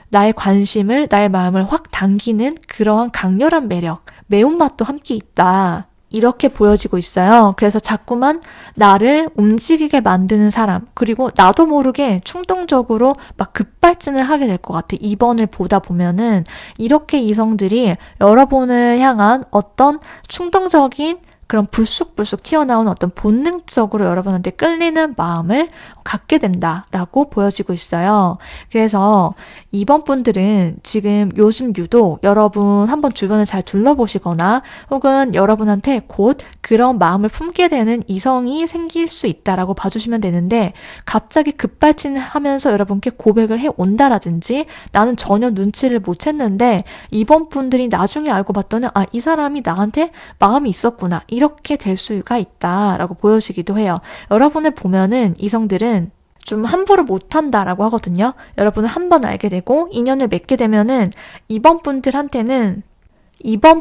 나의 관심을, 나의 마음을 확 당기는 그러한 강렬한 매력, 매운맛도 함께 있다. 이렇게 보여지고 있어요. 그래서 자꾸만 나를 움직이게 만드는 사람, 그리고 나도 모르게 충동적으로 막 급발진을 하게 될 것 같아. 2번을 보다 보면은 이렇게 이성들이 여러분을 향한 어떤 충동적인 그런 불쑥불쑥 튀어나온 어떤 본능적으로 여러분한테 끌리는 마음을 갖게 된다라고 보여지고 있어요. 그래서 2번 분들은 지금 요즘 유독 여러분 한번 주변을 잘 둘러보시거나 혹은 여러분한테 곧 그런 마음을 품게 되는 이성이 생길 수 있다라고 봐주시면 되는데 갑자기 급발진하면서 여러분께 고백을 해온다라든지 나는 전혀 눈치를 못 챘는데 2번 분들이 나중에 알고 봤더니 이 사람이 나한테 마음이 있었구나. 이렇게 될 수가 있다라고 보여지기도 해요. 여러분을 보면은 이성들은 좀 함부로 못한다라고 하거든요. 여러분은 한 번 알게 되고 인연을 맺게 되면은 2번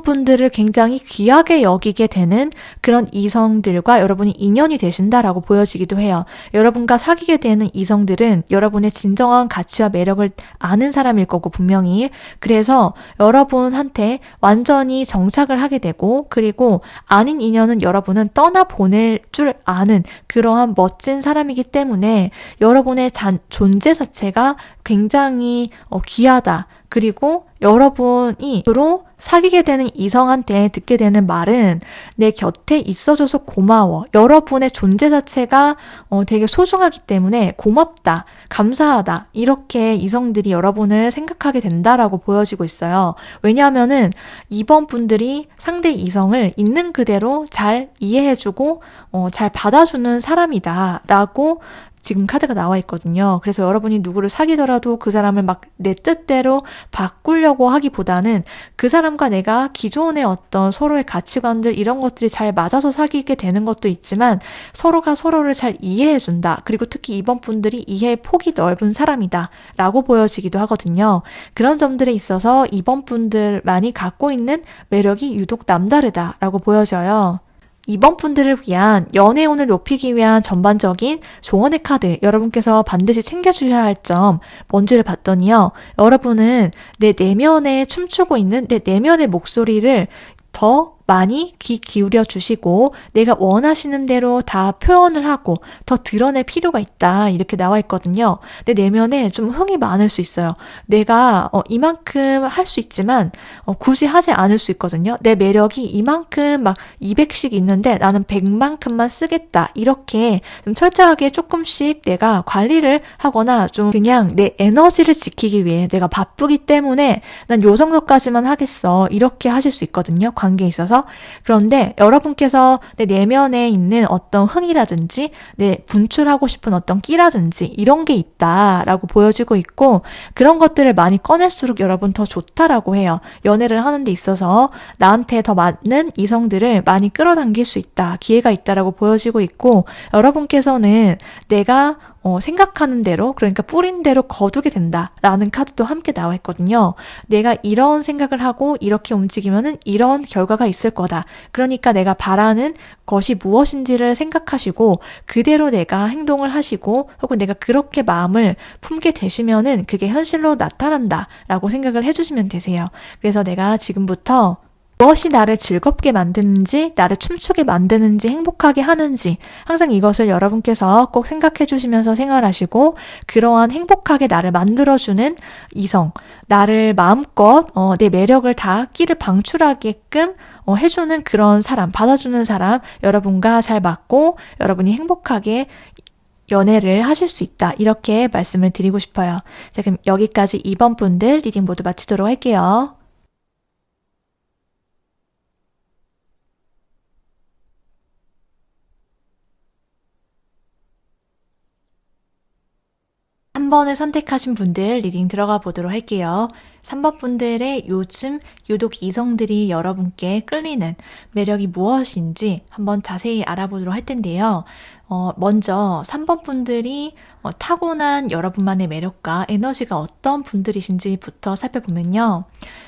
분들을 굉장히 귀하게 여기게 되는 그런 이성들과 여러분이 인연이 되신다라고 보여지기도 해요. 여러분과 사귀게 되는 이성들은 여러분의 진정한 가치와 매력을 아는 사람일 거고 분명히 그래서 여러분한테 완전히 정착을 하게 되고 그리고 아닌 인연은 여러분은 떠나보낼 줄 아는 그러한 멋진 사람이기 때문에 여러분의 존재 자체가 굉장히 귀하다. 그리고 여러분이 주로 사귀게 되는 이성한테 듣게 되는 말은 내 곁에 있어줘서 고마워. 여러분의 존재 자체가 되게 소중하기 때문에 고맙다, 감사하다 이렇게 이성들이 여러분을 생각하게 된다라고 보여지고 있어요. 왜냐하면은 2번 분들이 상대 이성을 있는 그대로 잘 이해해주고 잘 받아주는 사람이다라고 지금 카드가 나와 있거든요. 그래서 여러분이 누구를 사귀더라도 그 사람을 막 내 뜻대로 바꾸려고 하기보다는 그 사람과 내가 기존의 어떤 서로의 가치관들 이런 것들이 잘 맞아서 사귀게 되는 것도 있지만 서로가 서로를 잘 이해해준다. 그리고 특히 이번 분들이 이해의 폭이 넓은 사람이다 라고 보여지기도 하거든요. 그런 점들에 있어서 이번 분들만이 갖고 있는 매력이 유독 남다르다 라고 보여져요. 2번 분들을 위한 연애운을 높이기 위한 전반적인 조언의 카드 여러분께서 반드시 챙겨주셔야 할 점 뭔지를 봤더니요. 여러분은 내 내면에 춤추고 있는 내 내면의 목소리를 더 많이 귀 기울여 주시고 내가 원하시는 대로 다 표현을 하고 더 드러낼 필요가 있다. 이렇게 나와 있거든요. 내 내면에 좀 흥이 많을 수 있어요. 내가 이만큼 할 수 있지만 굳이 하지 않을 수 있거든요. 내 매력이 이만큼 막 200씩 있는데 나는 100만큼만 쓰겠다. 이렇게 좀 철저하게 조금씩 내가 관리를 하거나 좀 그냥 내 에너지를 지키기 위해 내가 바쁘기 때문에 난 요 정도까지만 하겠어. 이렇게 하실 수 있거든요. 관계에 있어서. 그런데 여러분께서 내 내면에 있는 어떤 흥이라든지 내 분출하고 싶은 어떤 끼라든지 이런 게 있다라고 보여지고 있고 그런 것들을 많이 꺼낼수록 여러분 더 좋다라고 해요. 연애를 하는 데 있어서 나한테 더 많은 이성들을 많이 끌어당길 수 있다. 기회가 있다라고 보여지고 있고 여러분께서는 내가 생각하는 대로 그러니까 뿌린 대로 거두게 된다라는 카드도 함께 나와 있거든요. 내가 이런 생각을 하고 이렇게 움직이면은 이런 결과가 있을 거다. 그러니까 내가 바라는 것이 무엇인지를 생각하시고 그대로 내가 행동을 하시고 혹은 내가 그렇게 마음을 품게 되시면은 그게 현실로 나타난다라고 생각을 해주시면 되세요. 그래서 내가 지금부터 무엇이 나를 즐겁게 만드는지, 나를 춤추게 만드는지, 행복하게 하는지 항상 이것을 여러분께서 꼭 생각해 주시면서 생활하시고 그러한 행복하게 나를 만들어주는 이성, 나를 마음껏 내 매력을 다 끼를 방출하게끔 해주는 그런 사람, 받아주는 사람 여러분과 잘 맞고 여러분이 행복하게 연애를 하실 수 있다. 이렇게 말씀을 드리고 싶어요. 자, 그럼 여기까지 2번 분들 리딩 모두 마치도록 할게요. 한 번을 선택하신 분들 리딩 들어가 보도록 할게요. 3번 분들의 요즘 유독 이성들이 여러분께 끌리는 매력이 무엇인지 한번 자세히 알아보도록 할 텐데요. 먼저 3번 분들이 타고난 여러분만의 매력과 에너지가 어떤 분들이신지부터 살펴보면요.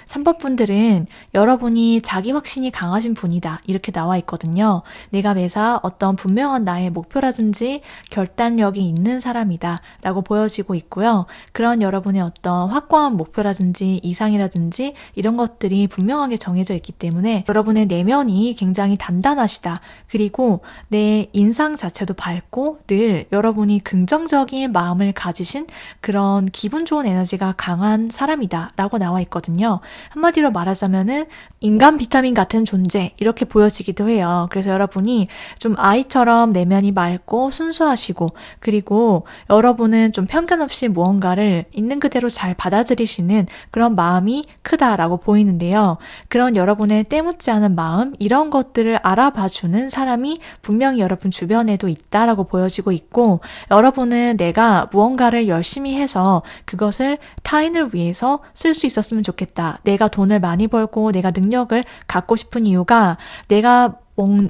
3번 분들은 여러분이 자기 확신이 강하신 분이다. 이렇게 나와 있거든요. 내가 매사 어떤 분명한 나의 목표라든지 결단력이 있는 사람이다. 라고 보여지고 있고요. 그런 여러분의 어떤 확고한 목표라든지 이상이라든지 이런 것들이 분명하게 정해져 있기 때문에 여러분의 내면이 굉장히 단단하시다. 그리고 내 인상 자체도 밝고 늘 여러분이 긍정적인 마음을 가지신 그런 기분 좋은 에너지가 강한 사람이다 라고 나와 있거든요. 한마디로 말하자면은 인간 비타민 같은 존재 이렇게 보여지기도 해요. 그래서 여러분이 좀 아이처럼 내면이 맑고 순수하시고 그리고 여러분은 좀 편견 없이 무언가를 있는 그대로 잘 받아들이시는 그런 마음이 크다라고 보이는데요. 그런 여러분의 때묻지 않은 마음 이런 것들을 알아봐주는 사람이 분명히 여러분 주변에도 있다라고 보여지고 있고 여러분은 내가 무언가를 열심히 해서 그것을 타인을 위해서 쓸 수 있었으면 좋겠다. 내가 돈을 많이 벌고 내가 능력을 갖고 싶은 이유가 내가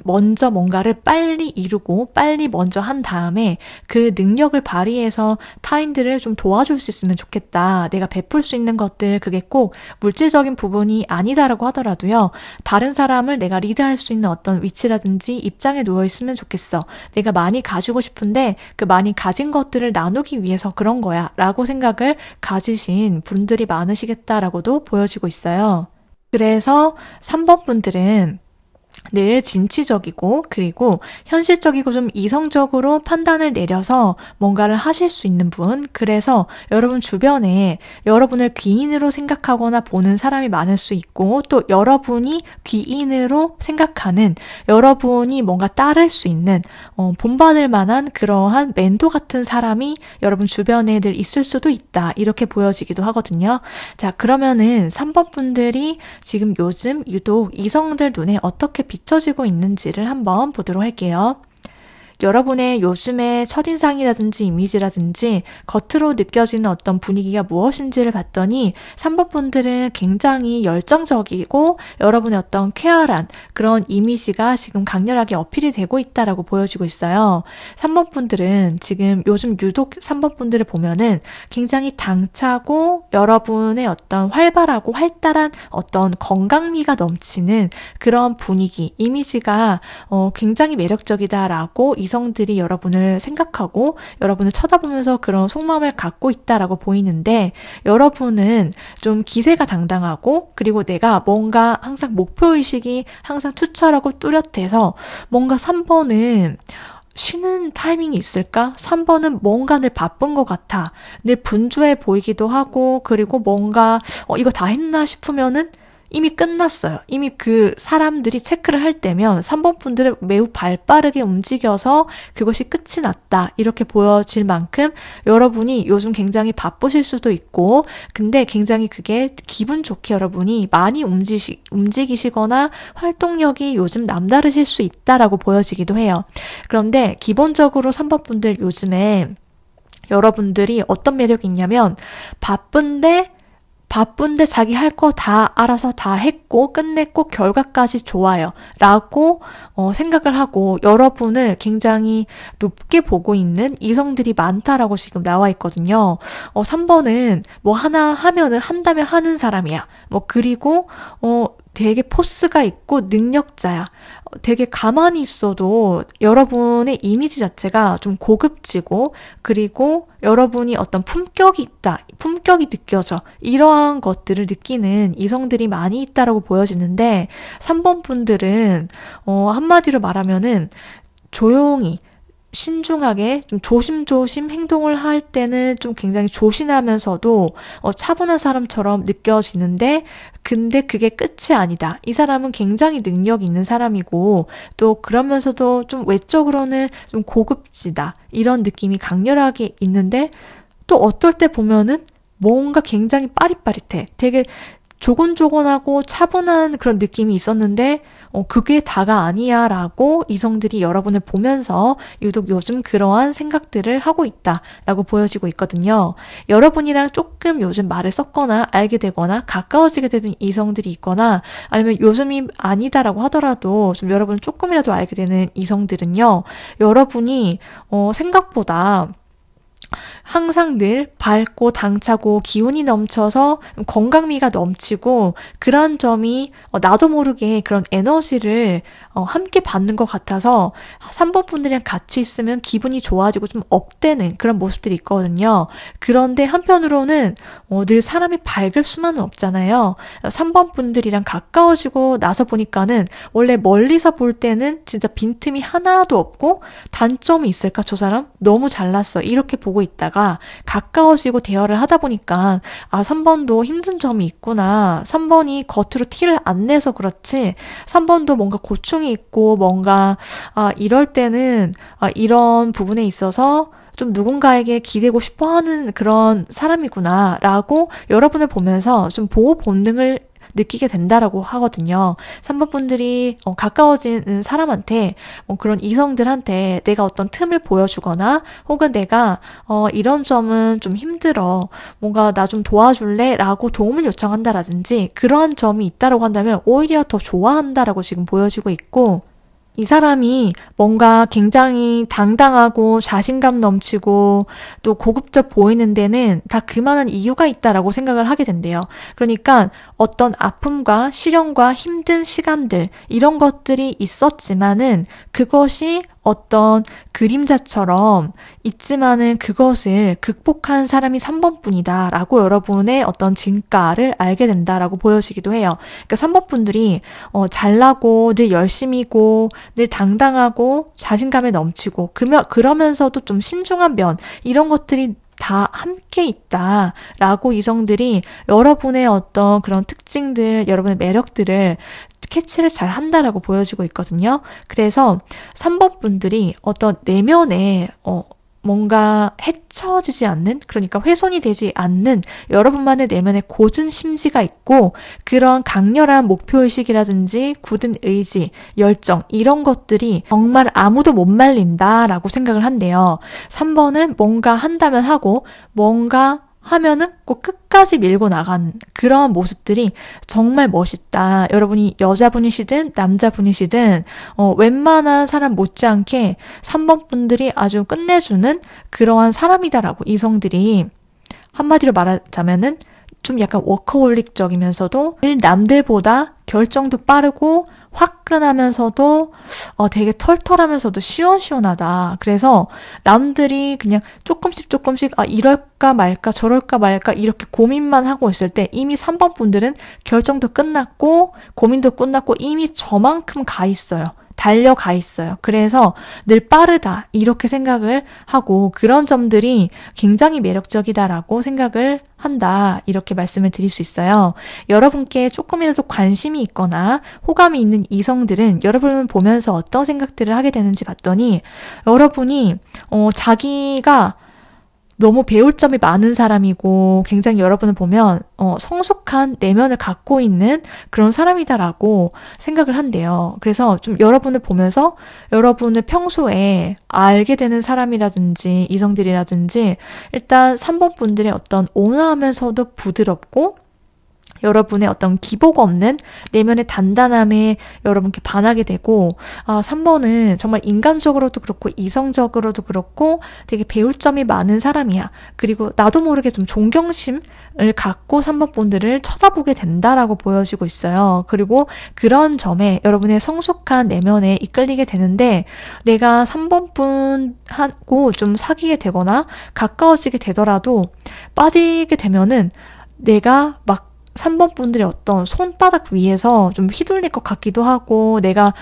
먼저 뭔가를 빨리 이루고 빨리 먼저 한 다음에 그 능력을 발휘해서 타인들을 좀 도와줄 수 있으면 좋겠다. 내가 베풀 수 있는 것들 그게 꼭 물질적인 부분이 아니다라고 하더라도요. 다른 사람을 내가 리드할 수 있는 어떤 위치라든지 입장에 놓여 있으면 좋겠어. 내가 많이 가지고 싶은데 그 많이 가진 것들을 나누기 위해서 그런 거야 라고 생각을 가지신 분들이 많으시겠다라고도 보여지고 있어요. 그래서 3번 분들은 늘 진취적이고 그리고 현실적이고 좀 이성적으로 판단을 내려서 뭔가를 하실 수 있는 분 그래서 여러분 주변에 여러분을 귀인으로 생각하거나 보는 사람이 많을 수 있고 또 여러분이 귀인으로 생각하는 여러분이 뭔가 따를 수 있는 본받을 만한 그러한 멘토 같은 사람이 여러분 주변에 늘 있을 수도 있다 이렇게 보여지기도 하거든요. 자 그러면은 3번 분들이 지금 요즘 유독 이성들 눈에 어떻게 비춰지고 있는지를 한번 보도록 할게요. 여러분의 요즘의 첫인상이라든지 이미지라든지 겉으로 느껴지는 어떤 분위기가 무엇인지를 봤더니 3번 분들은 굉장히 열정적이고 여러분의 어떤 쾌활한 그런 이미지가 지금 강렬하게 어필이 되고 있다라고 보여지고 있어요. 3번 분들은 지금 요즘 유독 3번 분들을 보면은 굉장히 당차고 여러분의 어떤 활발하고 활달한 어떤 건강미가 넘치는 그런 분위기, 이미지가 굉장히 매력적이다라고 이성들이 여러분을 생각하고 여러분을 쳐다보면서 그런 속마음을 갖고 있다라고 보이는데, 여러분은 좀 기세가 당당하고, 그리고 내가 뭔가 항상 목표의식이 항상 투철하고 뚜렷해서 뭔가 3번은 쉬는 타이밍이 있을까? 3번은 뭔가 늘 바쁜 것 같아. 늘 분주해 보이기도 하고, 그리고 뭔가 이거 다 했나 싶으면은 이미 끝났어요. 이미 그 사람들이 체크를 할 때면 3번 분들은 매우 발빠르게 움직여서 그것이 끝이 났다, 이렇게 보여질 만큼 여러분이 요즘 굉장히 바쁘실 수도 있고, 근데 굉장히 그게 기분 좋게 여러분이 많이 움직이시거나 활동력이 요즘 남다르실 수 있다라고 보여지기도 해요. 그런데 기본적으로 3번 분들 요즘에 여러분들이 어떤 매력이 있냐면, 바쁜데 자기 할 거 다 알아서 다 했고 끝냈고 결과까지 좋아요 라고 생각을 하고 여러분을 굉장히 높게 보고 있는 이성들이 많다라고 지금 나와 있거든요. 3번은 뭐 하나 하면은 한다면 하는 사람이야. 그리고 되게 포스가 있고 능력자야. 되게 가만히 있어도 여러분의 이미지 자체가 좀 고급지고, 그리고 여러분이 어떤 품격이 있다, 품격이 느껴져. 이러한 것들을 느끼는 이성들이 많이 있다라고 보여지는데, 3번 분들은 한마디로 말하면은 조용히 신중하게 좀 조심조심 행동을 할 때는 좀 굉장히 조신하면서도 차분한 사람처럼 느껴지는데, 근데 그게 끝이 아니다. 이 사람은 굉장히 능력 있는 사람이고, 또 그러면서도 좀 외적으로는 좀 고급지다, 이런 느낌이 강렬하게 있는데, 또 어떨 때 보면은 뭔가 굉장히 빠릿빠릿해. 되게 조곤조곤하고 차분한 그런 느낌이 있었는데 그게 다가 아니야 라고 이성들이 여러분을 보면서 유독 요즘 그러한 생각들을 하고 있다라고 보여지고 있거든요. 여러분이랑 조금 요즘 말을 섞거나 알게 되거나 가까워지게 되는 이성들이 있거나, 아니면 요즘이 아니다라고 하더라도 좀 여러분을 조금이라도 알게 되는 이성들은요, 여러분이 생각보다 항상 늘 밝고 당차고 기운이 넘쳐서 건강미가 넘치고, 그런 점이 나도 모르게 그런 에너지를 함께 받는 것 같아서 3번 분들이랑 같이 있으면 기분이 좋아지고 좀 업되는 그런 모습들이 있거든요. 그런데 한편으로는 늘 사람이 밝을 수만은 없잖아요. 3번 분들이랑 가까워지고 나서 보니까는 원래 멀리서 볼 때는 진짜 빈틈이 하나도 없고, 단점이 있을까 저 사람? 너무 잘났어, 이렇게 보고 있다가 가까워지고 대화를 하다 보니까 3번도 힘든 점이 있구나. 3번이 겉으로 티를 안 내서 그렇지 3번도 뭔가 고충이 있고, 뭔가 이럴 때는 이런 부분에 있어서 좀 누군가에게 기대고 싶어하는 그런 사람이구나 라고 여러분을 보면서 좀 보호 본능을 느끼게 된다라고 하거든요. 3번 분들이 가까워진 사람한테 그런 이성들한테 내가 어떤 틈을 보여주거나, 혹은 내가 이런 점은 좀 힘들어, 뭔가 나 좀 도와줄래? 라고 도움을 요청한다라든지 그러한 점이 있다라고 한다면 오히려 더 좋아한다라고 지금 보여지고 있고, 이 사람이 뭔가 굉장히 당당하고 자신감 넘치고 또 고급져 보이는 데는 다 그만한 이유가 있다라고 생각을 하게 된대요. 그러니까 어떤 아픔과 시련과 힘든 시간들, 이런 것들이 있었지만은 그것이 어떤 그림자처럼 있지만은 그것을 극복한 사람이 3번뿐이다 라고 여러분의 어떤 진가를 알게 된다라고 보여지기도 해요. 그러니까 3번분들이 잘나고 늘 열심히고 늘 당당하고 자신감에 넘치고, 그러면서도 좀 신중한 면, 이런 것들이 다 함께 있다라고 이성들이 여러분의 어떤 그런 특징들, 여러분의 매력들을 캐치를 잘 한다라고 보여지고 있거든요. 그래서 3번 분들이 어떤 내면에 뭔가 헤쳐지지 않는, 그러니까 훼손이 되지 않는 여러분만의 내면의 고든 심지가 있고, 그런 강렬한 목표의식이라든지 굳은 의지, 열정, 이런 것들이 정말 아무도 못 말린다라고 생각을 한대요. 3번은 뭔가 한다면 하고, 뭔가 하면은 꼭 끝까지 밀고 나간 그런 모습들이 정말 멋있다. 여러분이 여자분이시든 남자분이시든 웬만한 사람 못지않게 3번 분들이 아주 끝내주는 그러한 사람이다라고 이성들이, 한마디로 말하자면은 좀 약간 워커홀릭적이면서도 남들보다 결정도 빠르고 화끈하면서도 되게 털털하면서도 시원시원하다. 그래서 남들이 그냥 조금씩 이럴까 말까 저럴까 말까 이렇게 고민만 하고 있을 때 이미 3번 분들은 결정도 끝났고 고민도 끝났고 이미 저만큼 가 있어요. 달려가 있어요. 그래서 늘 빠르다 이렇게 생각을 하고 그런 점들이 굉장히 매력적이다라고 생각을 한다 이렇게 말씀을 드릴 수 있어요. 여러분께 조금이라도 관심이 있거나 호감이 있는 이성들은 여러분을 보면서 어떤 생각들을 하게 되는지 봤더니 여러분이 자기가 너무 배울 점이 많은 사람이고 굉장히 여러분을 보면 성숙한 내면을 갖고 있는 그런 사람이다라고 생각을 한대요. 그래서 좀 여러분을 보면서 여러분을 평소에 알게 되는 사람이라든지 이성들이라든지 일단 3번 분들의 어떤 온화하면서도 부드럽고 여러분의 어떤 기복 없는 내면의 단단함에 여러분께 반하게 되고 3번은 정말 인간적으로도 그렇고 이성적으로도 그렇고 되게 배울 점이 많은 사람이야. 그리고 나도 모르게 좀 존경심을 갖고 3번 분들을 쳐다보게 된다라고 보여지고 있어요. 그리고 그런 점에 여러분의 성숙한 내면에 이끌리게 되는데 내가 3번 분하고 좀 사귀게 되거나 가까워지게 되더라도 빠지게 되면은 내가 막 3번 분들의 어떤 손바닥 위에서 좀 휘둘릴 것 같기도 하고 내가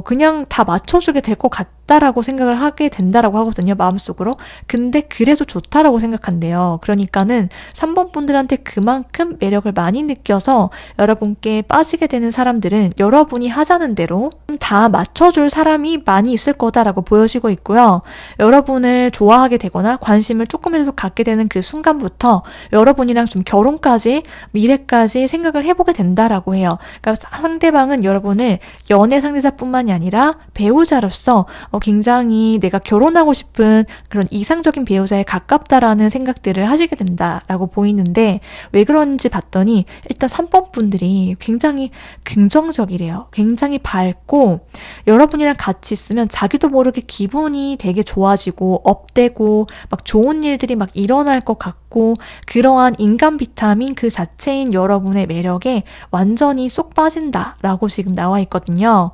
그냥 다 맞춰주게 될 것 같다라고 생각을 하게 된다라고 하거든요. 마음속으로. 근데 그래도 좋다라고 생각한대요. 그러니까는 3번 분들한테 그만큼 매력을 많이 느껴서 여러분께 빠지게 되는 사람들은 여러분이 하자는 대로 다 맞춰줄 사람이 많이 있을 거다라고 보여지고 있고요. 여러분을 좋아하게 되거나 관심을 조금이라도 갖게 되는 그 순간부터 여러분이랑 좀 결혼까지 미래까지 생각을 해보게 된다라고 해요. 그러니까 상대방은 여러분을 연애 상대자뿐만이 아니라 배우자로서 굉장히 내가 결혼하고 싶은 그런 이상적인 배우자에 가깝다라는 생각들을 하시게 된다라고 보이는데 왜 그런지 봤더니 일단 3번 분들이 굉장히 긍정적이래요. 굉장히 밝고 여러분이랑 같이 있으면 자기도 모르게 기분이 되게 좋아지고 업되고 막 좋은 일들이 막 일어날 것 같고 그러한 인간 비타민 그 자체인 여러분의 매력에 완전히 쏙 빠진다라고 지금 나와 있거든요.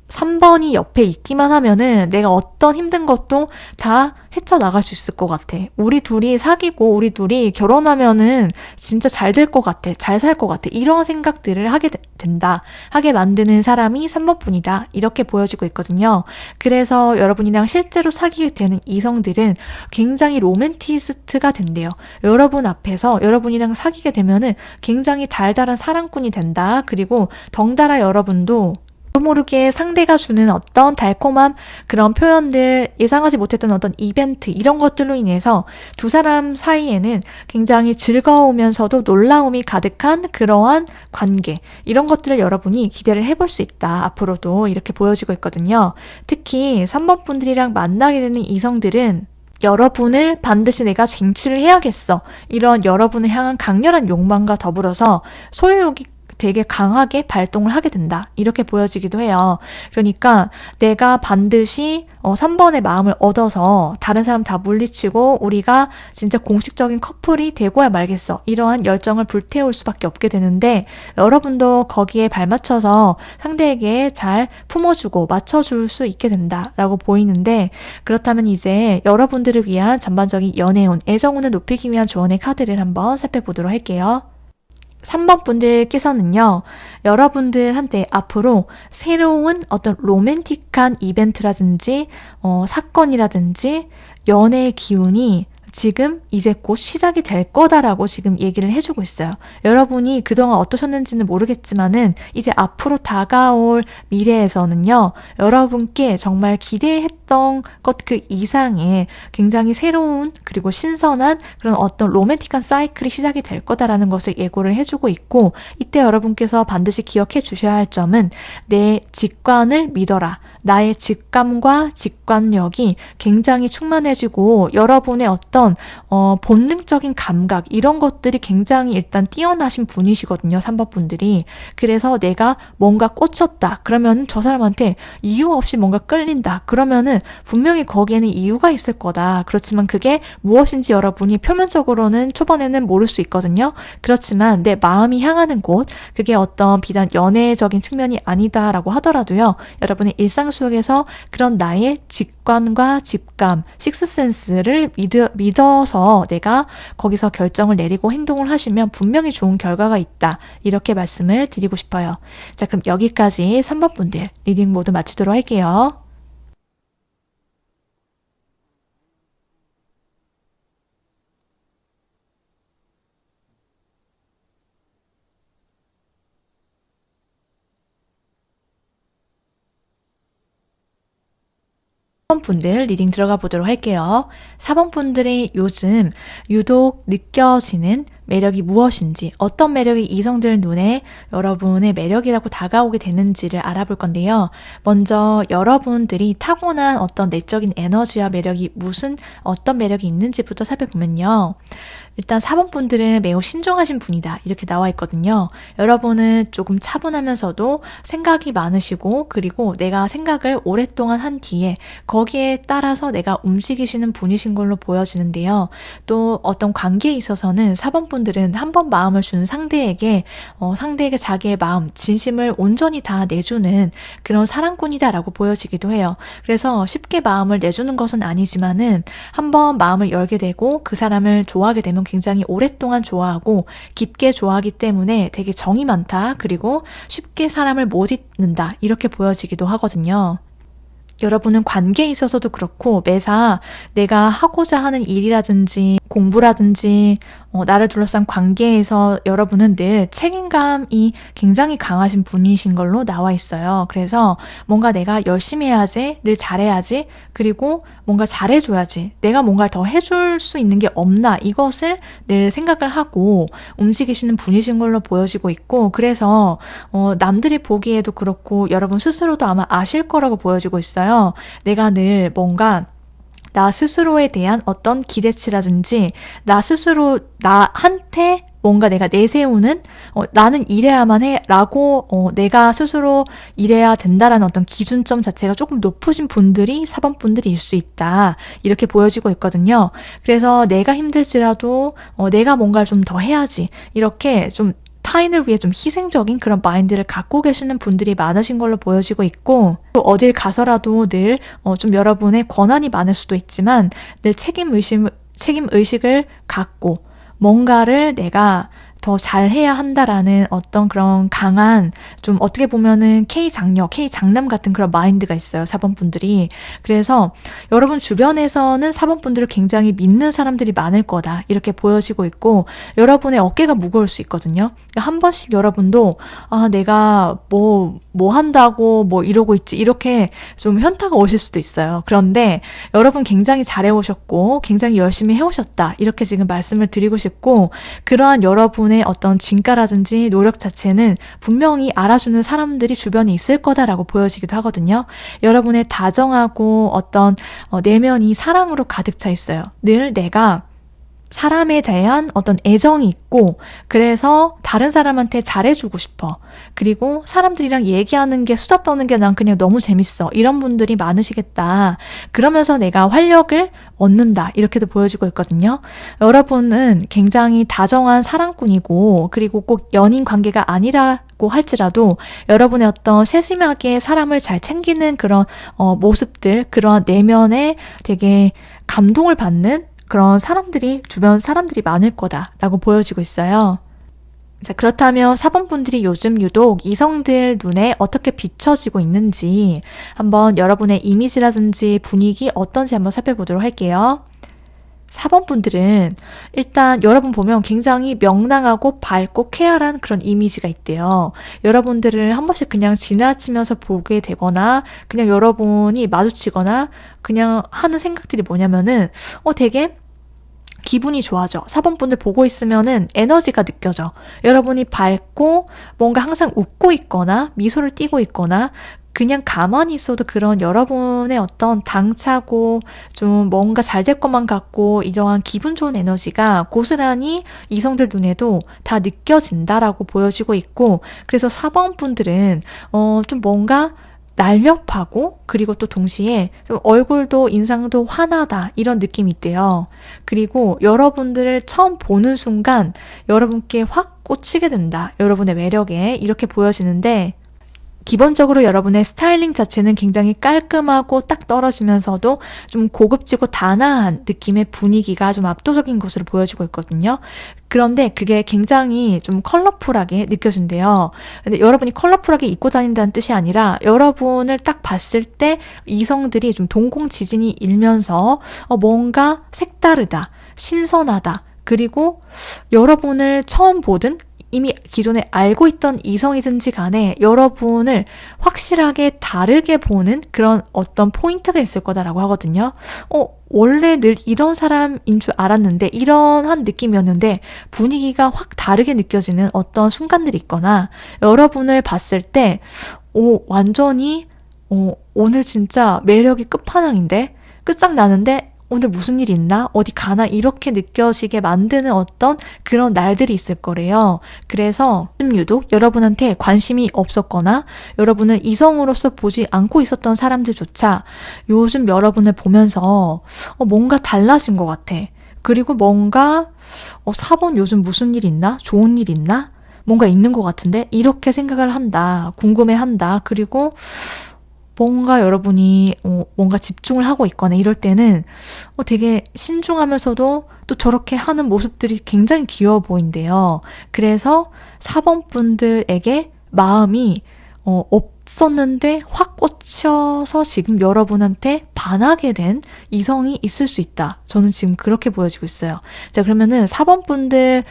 3번이 옆에 있기만 하면은 내가 어떤 힘든 것도 다 헤쳐나갈 수 있을 것 같아. 우리 둘이 사귀고 우리 둘이 결혼하면은 진짜 잘 될 것 같아. 잘 살 것 같아. 이런 생각들을 하게 된다. 하게 만드는 사람이 3번 분이다. 이렇게 보여지고 있거든요. 그래서 여러분이랑 실제로 사귀게 되는 이성들은 굉장히 로맨티스트가 된대요. 여러분 앞에서 여러분이랑 사귀게 되면은 굉장히 달달한 사랑꾼이 된다. 그리고 덩달아 여러분도 모르게 상대가 주는 어떤 달콤한 그런 표현들, 예상하지 못했던 어떤 이벤트 이런 것들로 인해서 두 사람 사이에는 굉장히 즐거우면서도 놀라움이 가득한 그러한 관계 이런 것들을 여러분이 기대를 해볼 수 있다. 앞으로도 이렇게 보여지고 있거든요. 특히 3번 분들이랑 만나게 되는 이성들은 여러분을 반드시 내가 쟁취를 해야겠어. 이런 여러분을 향한 강렬한 욕망과 더불어서 소유욕이 되게 강하게 발동을 하게 된다. 이렇게 보여지기도 해요. 그러니까 내가 반드시 3번의 마음을 얻어서 다른 사람 다 물리치고 우리가 진짜 공식적인 커플이 되고야 말겠어. 이러한 열정을 불태울 수밖에 없게 되는데 여러분도 거기에 발맞춰서 상대에게 잘 품어주고 맞춰줄 수 있게 된다라고 보이는데 그렇다면 이제 여러분들을 위한 전반적인 연애운, 애정운을 높이기 위한 조언의 카드를 한번 살펴보도록 할게요. 3번 분들께서는요, 여러분들한테 앞으로 새로운 어떤 로맨틱한 이벤트라든지, 사건이라든지, 연애의 기운이 지금 이제 곧 시작이 될 거다라고 지금 얘기를 해주고 있어요. 여러분이 그동안 어떠셨는지는 모르겠지만은 이제 앞으로 다가올 미래에서는요. 여러분께 정말 기대했던 것 그 이상의 굉장히 새로운 그리고 신선한 그런 어떤 로맨틱한 사이클이 시작이 될 거다라는 것을 예고를 해주고 있고 이때 여러분께서 반드시 기억해 주셔야 할 점은 내 직관을 믿어라. 나의 직감과 직관력이 굉장히 충만해지고 여러분의 어떤 본능적인 감각 이런 것들이 굉장히 일단 뛰어나신 분이시거든요. 3번 분들이. 그래서 내가 뭔가 꽂혔다. 그러면 저 사람한테 이유 없이 뭔가 끌린다. 그러면은 분명히 거기에는 이유가 있을 거다. 그렇지만 그게 무엇인지 여러분이 표면적으로는 초반에는 모를 수 있거든요. 그렇지만 내 마음이 향하는 곳, 그게 어떤 비단 연애적인 측면이 아니다라고 하더라도요. 여러분의 일상 속에서 그런 나의 직관과 직감, 식스센스를 믿어서 내가 거기서 결정을 내리고 행동을 하시면 분명히 좋은 결과가 있다. 이렇게 말씀을 드리고 싶어요. 자, 그럼 여기까지 3번 분들 리딩 모두 마치도록 할게요. 분들 리딩 들어가 보도록 할게요. 4번 분들의 요즘 유독 느껴지는 매력이 무엇인지, 어떤 매력이 이성들 눈에 여러분의 매력이라고 다가오게 되는지를 알아볼 건데요. 먼저 여러분들이 타고난 어떤 내적인 에너지와 매력이 어떤 매력이 있는지부터 살펴보면요. 일단 4번 분들은 매우 신중하신 분이다. 이렇게 나와 있거든요. 여러분은 조금 차분하면서도 생각이 많으시고 그리고 내가 생각을 오랫동안 한 뒤에 거기에 따라서 내가 움직이시는 분이신 걸로 보여지는데요. 또 어떤 관계에 있어서는 4번 분들은 한 번 마음을 준 상대에게 자기의 마음, 진심을 온전히 다 내주는 그런 사랑꾼이다라고 보여지기도 해요. 그래서 쉽게 마음을 내주는 것은 아니지만은 한 번 마음을 열게 되고 그 사람을 좋아하게 되면 굉장히 오랫동안 좋아하고 깊게 좋아하기 때문에 되게 정이 많다. 그리고 쉽게 사람을 못 잊는다. 이렇게 보여지기도 하거든요. 여러분은 관계에 있어서도 그렇고 매사 내가 하고자 하는 일이라든지 공부라든지 나를 둘러싼 관계에서 여러분은 늘 책임감이 굉장히 강하신 분이신 걸로 나와 있어요. 그래서 뭔가 내가 열심히 해야지, 늘 잘해야지, 그리고 뭔가 잘해줘야지, 내가 뭔가를 더 해줄 수 있는 게 없나 이것을 늘 생각을 하고 움직이시는 분이신 걸로 보여지고 있고 그래서 남들이 보기에도 그렇고 여러분 스스로도 아마 아실 거라고 보여지고 있어요. 내가 늘 뭔가 나 스스로에 대한 어떤 기대치라든지 나한테 뭔가 내가 내세우는 나는 이래야만 해 라고 내가 스스로 이래야 된다라는 어떤 기준점 자체가 조금 높으신 분들이 4번 분들일 수 있다. 이렇게 보여지고 있거든요. 그래서 내가 힘들지라도 내가 뭔가를 좀 더 해야지. 이렇게 좀 타인을 위해 좀 희생적인 그런 마인드를 갖고 계시는 분들이 많으신 걸로 보여지고 있고 또 어딜 가서라도 늘 좀 여러분의 권한이 많을 수도 있지만 늘 책임의식을 갖고 뭔가를 내가 더 잘해야 한다라는 어떤 그런 강한 좀 어떻게 보면은 K장남 같은 그런 마인드가 있어요. 4번 분들이. 그래서 여러분 주변에서는 4번 분들을 굉장히 믿는 사람들이 많을 거다. 이렇게 보여지고 있고 여러분의 어깨가 무거울 수 있거든요. 한 번씩 여러분도 내가 뭐 한다고 뭐 이러고 있지 이렇게 좀 현타가 오실 수도 있어요. 그런데 여러분 굉장히 잘해오셨고 굉장히 열심히 해오셨다. 이렇게 지금 말씀을 드리고 싶고 그러한 여러분의 어떤 진가라든지 노력 자체는 분명히 알아주는 사람들이 주변에 있을 거다라고 보여지기도 하거든요. 여러분의 다정하고 어떤 내면이 사랑으로 가득 차 있어요. 늘 내가 사람에 대한 어떤 애정이 있고 그래서 다른 사람한테 잘해주고 싶어. 그리고 사람들이랑 얘기하는 게 수다 떠는 게 난 그냥 너무 재밌어. 이런 분들이 많으시겠다. 그러면서 내가 활력을 얻는다. 이렇게도 보여지고 있거든요. 여러분은 굉장히 다정한 사랑꾼이고 그리고 꼭 연인 관계가 아니라고 할지라도 여러분의 어떤 세심하게 사람을 잘 챙기는 그런 모습들 그런 내면에 되게 감동을 받는 그런 주변 사람들이 많을 거다라고 보여지고 있어요. 자, 그렇다면 4번 분들이 요즘 유독 이성들 눈에 어떻게 비춰지고 있는지 한번 여러분의 이미지라든지 분위기 어떤지 한번 살펴보도록 할게요. 4번 분들은 일단 여러분 보면 굉장히 명랑하고 밝고 쾌활한 그런 이미지가 있대요. 여러분들을 한 번씩 그냥 지나치면서 보게 되거나 그냥 여러분이 마주치거나 그냥 하는 생각들이 뭐냐면은 되게 기분이 좋아져. 4번 분들 보고 있으면은 에너지가 느껴져. 여러분이 밝고 뭔가 항상 웃고 있거나 미소를 띠고 있거나 그냥 가만히 있어도 그런 여러분의 어떤 당차고 좀 뭔가 잘 될 것만 같고 이러한 기분 좋은 에너지가 고스란히 이성들 눈에도 다 느껴진다라고 보여지고 있고, 그래서 4번 분들은 좀 뭔가 날렵하고 그리고 또 동시에 좀 얼굴도 인상도 환하다 이런 느낌이 있대요. 그리고 여러분들을 처음 보는 순간 여러분께 확 꽂히게 된다. 여러분의 매력에 이렇게 보여지는데, 기본적으로 여러분의 스타일링 자체는 굉장히 깔끔하고 딱 떨어지면서도 좀 고급지고 단아한 느낌의 분위기가 좀 압도적인 것으로 보여지고 있거든요. 그런데 그게 굉장히 좀 컬러풀하게 느껴진대요. 근데 여러분이 컬러풀하게 입고 다닌다는 뜻이 아니라 여러분을 딱 봤을 때 이성들이 좀 동공지진이 일면서 뭔가 색다르다, 신선하다, 그리고 여러분을 처음 보든 이미 기존에 알고 있던 이성이든지 간에 여러분을 확실하게 다르게 보는 그런 어떤 포인트가 있을 거다라고 하거든요. 원래 늘 이런 사람인 줄 알았는데 이러한 느낌이었는데 분위기가 확 다르게 느껴지는 어떤 순간들이 있거나, 여러분을 봤을 때 완전히 오늘 진짜 매력이 끝판왕인데, 끝장나는데 오늘 무슨 일 있나? 어디 가나? 이렇게 느껴지게 만드는 어떤 그런 날들이 있을 거래요. 그래서 유독 여러분한테 관심이 없었거나 여러분을 이성으로서 보지 않고 있었던 사람들조차 요즘 여러분을 보면서 뭔가 달라진 것 같아. 그리고 뭔가 4번 요즘 무슨 일 있나? 좋은 일 있나? 뭔가 있는 것 같은데? 이렇게 생각을 한다. 궁금해한다. 그리고 뭔가 여러분이 뭔가 집중을 하고 있거나 이럴 때는 되게 신중하면서도 또 저렇게 하는 모습들이 굉장히 귀여워 보인대요. 그래서 4번 분들에게 마음이 없었는데 확 꽂혀서 지금 여러분한테 반하게 된 이성이 있을 수 있다. 저는 지금 그렇게 보여지고 있어요. 자, 그러면은 4번 분들을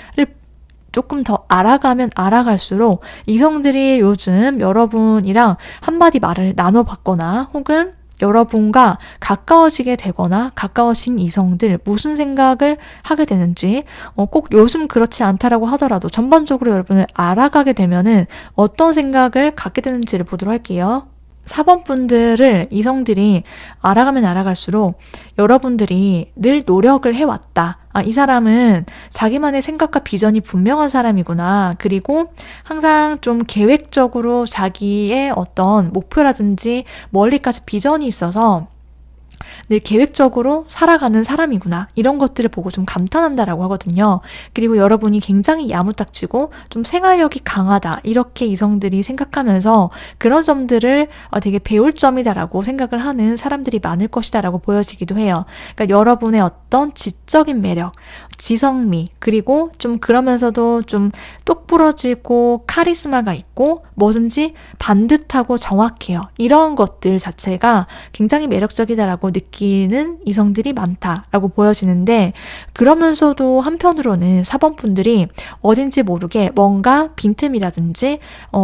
조금 더 알아가면 알아갈수록 이성들이 요즘 여러분이랑 한마디 말을 나눠봤거나 혹은 여러분과 가까워지게 되거나 가까워진 이성들 무슨 생각을 하게 되는지, 꼭 요즘 그렇지 않다라고 하더라도 전반적으로 여러분을 알아가게 되면은 어떤 생각을 갖게 되는지를 보도록 할게요. 4번 분들을 이성들이 알아가면 알아갈수록 여러분들이 늘 노력을 해왔다. 이 사람은 자기만의 생각과 비전이 분명한 사람이구나. 그리고 항상 좀 계획적으로 자기의 어떤 목표라든지 멀리까지 비전이 있어서 늘 계획적으로 살아가는 사람이구나. 이런 것들을 보고 좀 감탄한다라고 하거든요. 그리고 여러분이 굉장히 야무딱지고 좀 생활력이 강하다. 이렇게 이성들이 생각하면서 그런 점들을 되게 배울 점이다라고 생각을 하는 사람들이 많을 것이다라고 보여지기도 해요. 그러니까 여러분의 어떤 지적인 매력, 지성미, 그리고 좀 그러면서도 좀 똑부러지고 카리스마가 있고 뭐든지 반듯하고 정확해요. 이런 것들 자체가 굉장히 매력적이다라고 느끼는 이성들이 많다라고 보여지는데, 그러면서도 한편으로는 4번 분들이 어딘지 모르게 뭔가 빈틈이라든지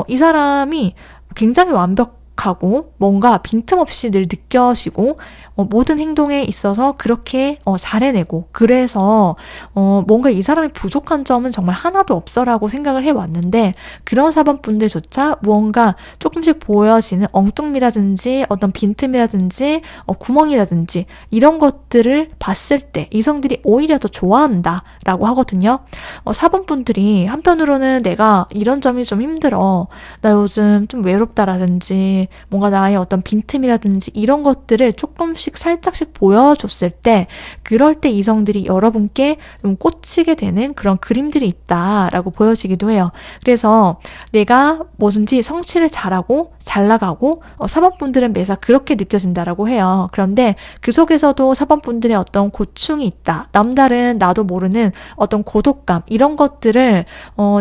이 사람이 굉장히 완벽하고 뭔가 빈틈없이 늘 느껴지고 모든 행동에 있어서 그렇게 잘해내고, 그래서 뭔가 이 사람의 부족한 점은 정말 하나도 없어라고 생각을 해왔는데, 그런 4번 분들조차 무언가 조금씩 보여지는 엉뚱미라든지 어떤 빈틈이라든지 구멍이라든지 이런 것들을 봤을 때 이성들이 오히려 더 좋아한다라고 하거든요. 4번 분들이 한편으로는 내가 이런 점이 좀 힘들어, 나 요즘 좀 외롭다라든지 뭔가 나의 어떤 빈틈이라든지 이런 것들을 조금씩 살짝씩 보여줬을 때, 그럴 때 이성들이 여러분께 좀 꽂히게 되는 그런 그림들이 있다라고 보여지기도 해요. 그래서 내가 뭐든지 성취를 잘하고 잘 나가고 4번 분들은 매사 그렇게 느껴진다라고 해요. 그런데 그 속에서도 4번 분들의 어떤 고충이 있다. 남다른 나도 모르는 어떤 고독감, 이런 것들을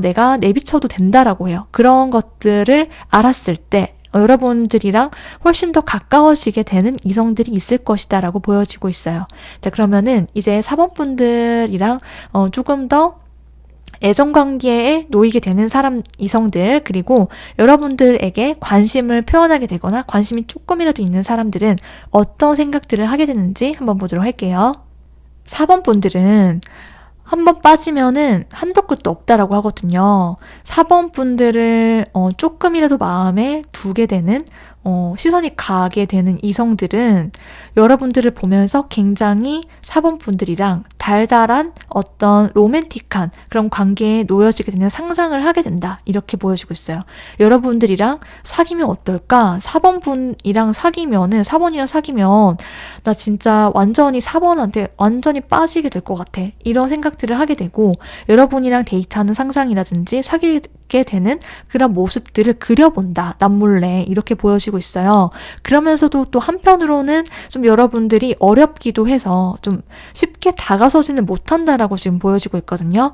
내가 내비쳐도 된다라고 해요. 그런 것들을 알았을 때 여러분들이랑 훨씬 더 가까워지게 되는 이성들이 있을 것이다 라고 보여지고 있어요. 자, 그러면은 이제 4번 분들이랑 조금 더 애정관계에 놓이게 되는 사람, 이성들, 그리고 여러분들에게 관심을 표현하게 되거나 관심이 조금이라도 있는 사람들은 어떤 생각들을 하게 되는지 한번 보도록 할게요. 4번 분들은 한번 빠지면은 한도 끝도 없다라고 하거든요. 4번 분들을 조금이라도 마음에 두게 되는 시선이 가게 되는 이성들은 여러분들을 보면서 굉장히 4번 분들이랑 달달한 어떤 로맨틱한 그런 관계에 놓여지게 되는 상상을 하게 된다. 이렇게 보여지고 있어요. 여러분들이랑 사귀면 어떨까? 4번이랑 사귀면 나 진짜 완전히 4번한테 완전히 빠지게 될 것 같아. 이런 생각들을 하게 되고 여러분이랑 데이트하는 상상이라든지 사귀게 되는 그런 모습들을 그려본다. 남몰래 이렇게 보여지고 있어요. 그러면서도 또 한편으로는 좀 여러분들이 어렵기도 해서 좀 쉽게 다가서지는 못한다라고 지금 보여지고 있거든요.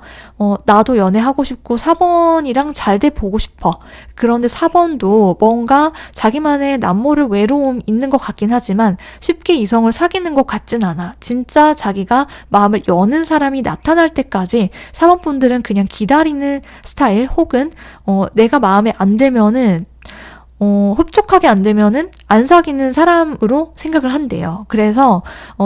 나도 연애하고 싶고 4번이랑 잘 돼 보고 싶어. 그런데 4번도 뭔가 자기만의 남모를 외로움 있는 것 같긴 하지만 쉽게 이성을 사귀는 것 같진 않아. 진짜 자기가 마음을 여는 사람이 나타날 때까지 4번 분들은 그냥 기다리는 스타일 혹은 내가 마음에 안 들면은 흡족하게 안 되면은 안 사귀는 사람으로 생각을 한대요. 그래서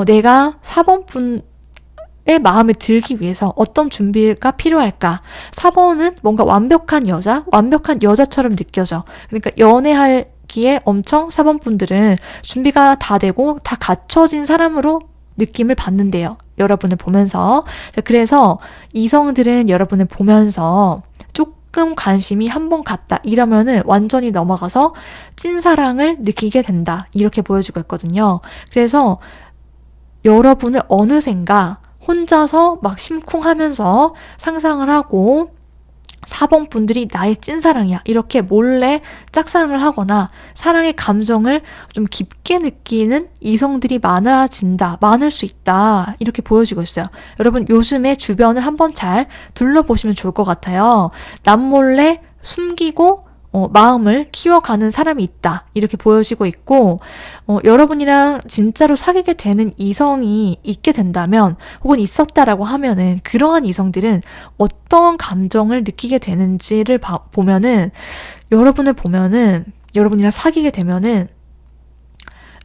내가 4번 분의 마음에 들기 위해서 어떤 준비가 필요할까? 4번은 뭔가 완벽한 여자처럼 느껴져. 그러니까 연애하기에 엄청 4번 분들은 준비가 다 되고 다 갖춰진 사람으로 느낌을 받는데요. 여러분을 보면서. 그래서 이성들은 여러분을 보면서 조금 관심이 한 번 갔다 이러면은 완전히 넘어가서 찐사랑을 느끼게 된다. 이렇게 보여지고 있거든요. 그래서 여러분을 어느샌가 혼자서 막 심쿵하면서 상상을 하고 4번 분들이 나의 찐사랑이야. 이렇게 몰래 짝사랑을 하거나 사랑의 감정을 좀 깊게 느끼는 이성들이 많을 수 있다. 이렇게 보여지고 있어요. 여러분 요즘에 주변을 한번 잘 둘러보시면 좋을 것 같아요. 남몰래 숨기고 마음을 키워가는 사람이 있다. 이렇게 보여지고 있고 여러분이랑 진짜로 사귀게 되는 이성이 있게 된다면 혹은 있었다라고 하면은 그러한 이성들은 어떤 감정을 느끼게 되는지를 보면은 여러분이랑 사귀게 되면은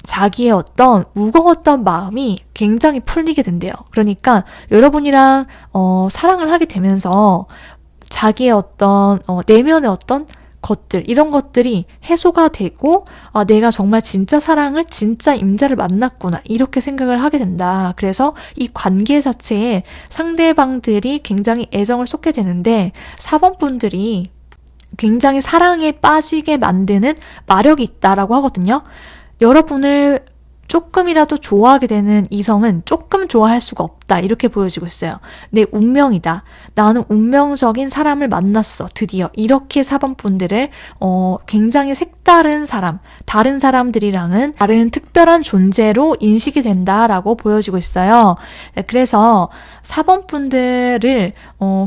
자기의 어떤 무거웠던 마음이 굉장히 풀리게 된대요. 그러니까 여러분이랑 사랑을 하게 되면서 자기의 어떤 내면의 어떤 것들 이런 것들이 해소가 되고 내가 정말 진짜 사랑을 진짜 임자를 만났구나 이렇게 생각을 하게 된다. 그래서 이 관계 자체에 상대방들이 굉장히 애정을 쏟게 되는데 4번 분들이 굉장히 사랑에 빠지게 만드는 마력이 있다라고 하거든요. 여러분을 조금이라도 좋아하게 되는 이성은 조금 좋아할 수가 없다. 이렇게 보여지고 있어요. 내 운명이다. 나는 운명적인 사람을 만났어. 드디어. 이렇게 4번 분들을 굉장히 색다른 사람, 다른 사람들이랑은 다른 특별한 존재로 인식이 된다라고 보여지고 있어요. 그래서 4번 분들을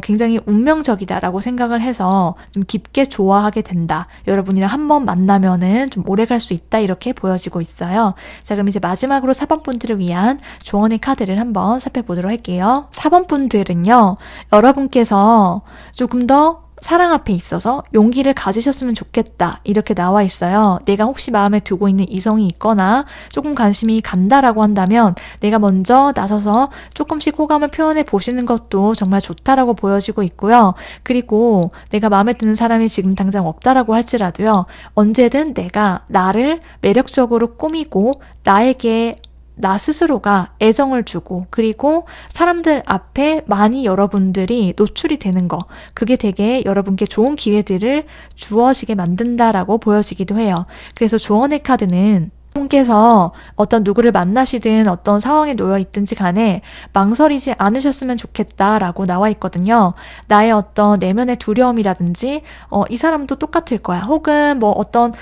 굉장히 운명적이다라고 생각을 해서 좀 깊게 좋아하게 된다. 여러분이랑 한번 만나면은 좀 오래 갈 수 있다. 이렇게 보여지고 있어요. 자, 그럼 이제 마지막으로 4번 분들을 위한 조언의 카드를 한번 살펴보도록 할게요. 4번 분들은요, 여러분께서 조금 더 사랑 앞에 있어서 용기를 가지셨으면 좋겠다. 이렇게 나와 있어요. 내가 혹시 마음에 두고 있는 이성이 있거나 조금 관심이 간다라고 한다면 내가 먼저 나서서 조금씩 호감을 표현해 보시는 것도 정말 좋다라고 보여지고 있고요. 그리고 내가 마음에 드는 사람이 지금 당장 없다라고 할지라도요. 언제든 내가 나를 매력적으로 꾸미고 나 스스로가 애정을 주고 그리고 사람들 앞에 많이 여러분들이 노출이 되는 거 그게 되게 여러분께 좋은 기회들을 주어지게 만든다라고 보여지기도 해요. 그래서 조언의 카드는 분께서 어떤 누구를 만나시든 어떤 상황에 놓여 있든지 간에 망설이지 않으셨으면 좋겠다라고 나와 있거든요. 나의 어떤 내면의 두려움이라든지 이 사람도 똑같을 거야. 혹은 어떤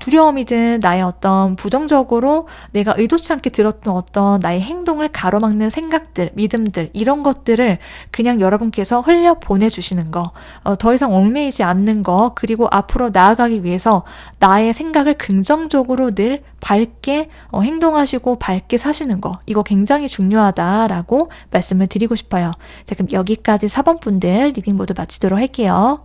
두려움이든 나의 어떤 부정적으로 내가 의도치 않게 들었던 어떤 나의 행동을 가로막는 생각들, 믿음들 이런 것들을 그냥 여러분께서 흘려 보내주시는 거. 더 이상 얽매이지 않는 거 그리고 앞으로 나아가기 위해서 나의 생각을 긍정적으로 늘 밝게 행동하시고 밝게 사시는 거 이거 굉장히 중요하다라고 말씀을 드리고 싶어요. 자, 그럼 여기까지 4번 분들 리딩 모두 마치도록 할게요.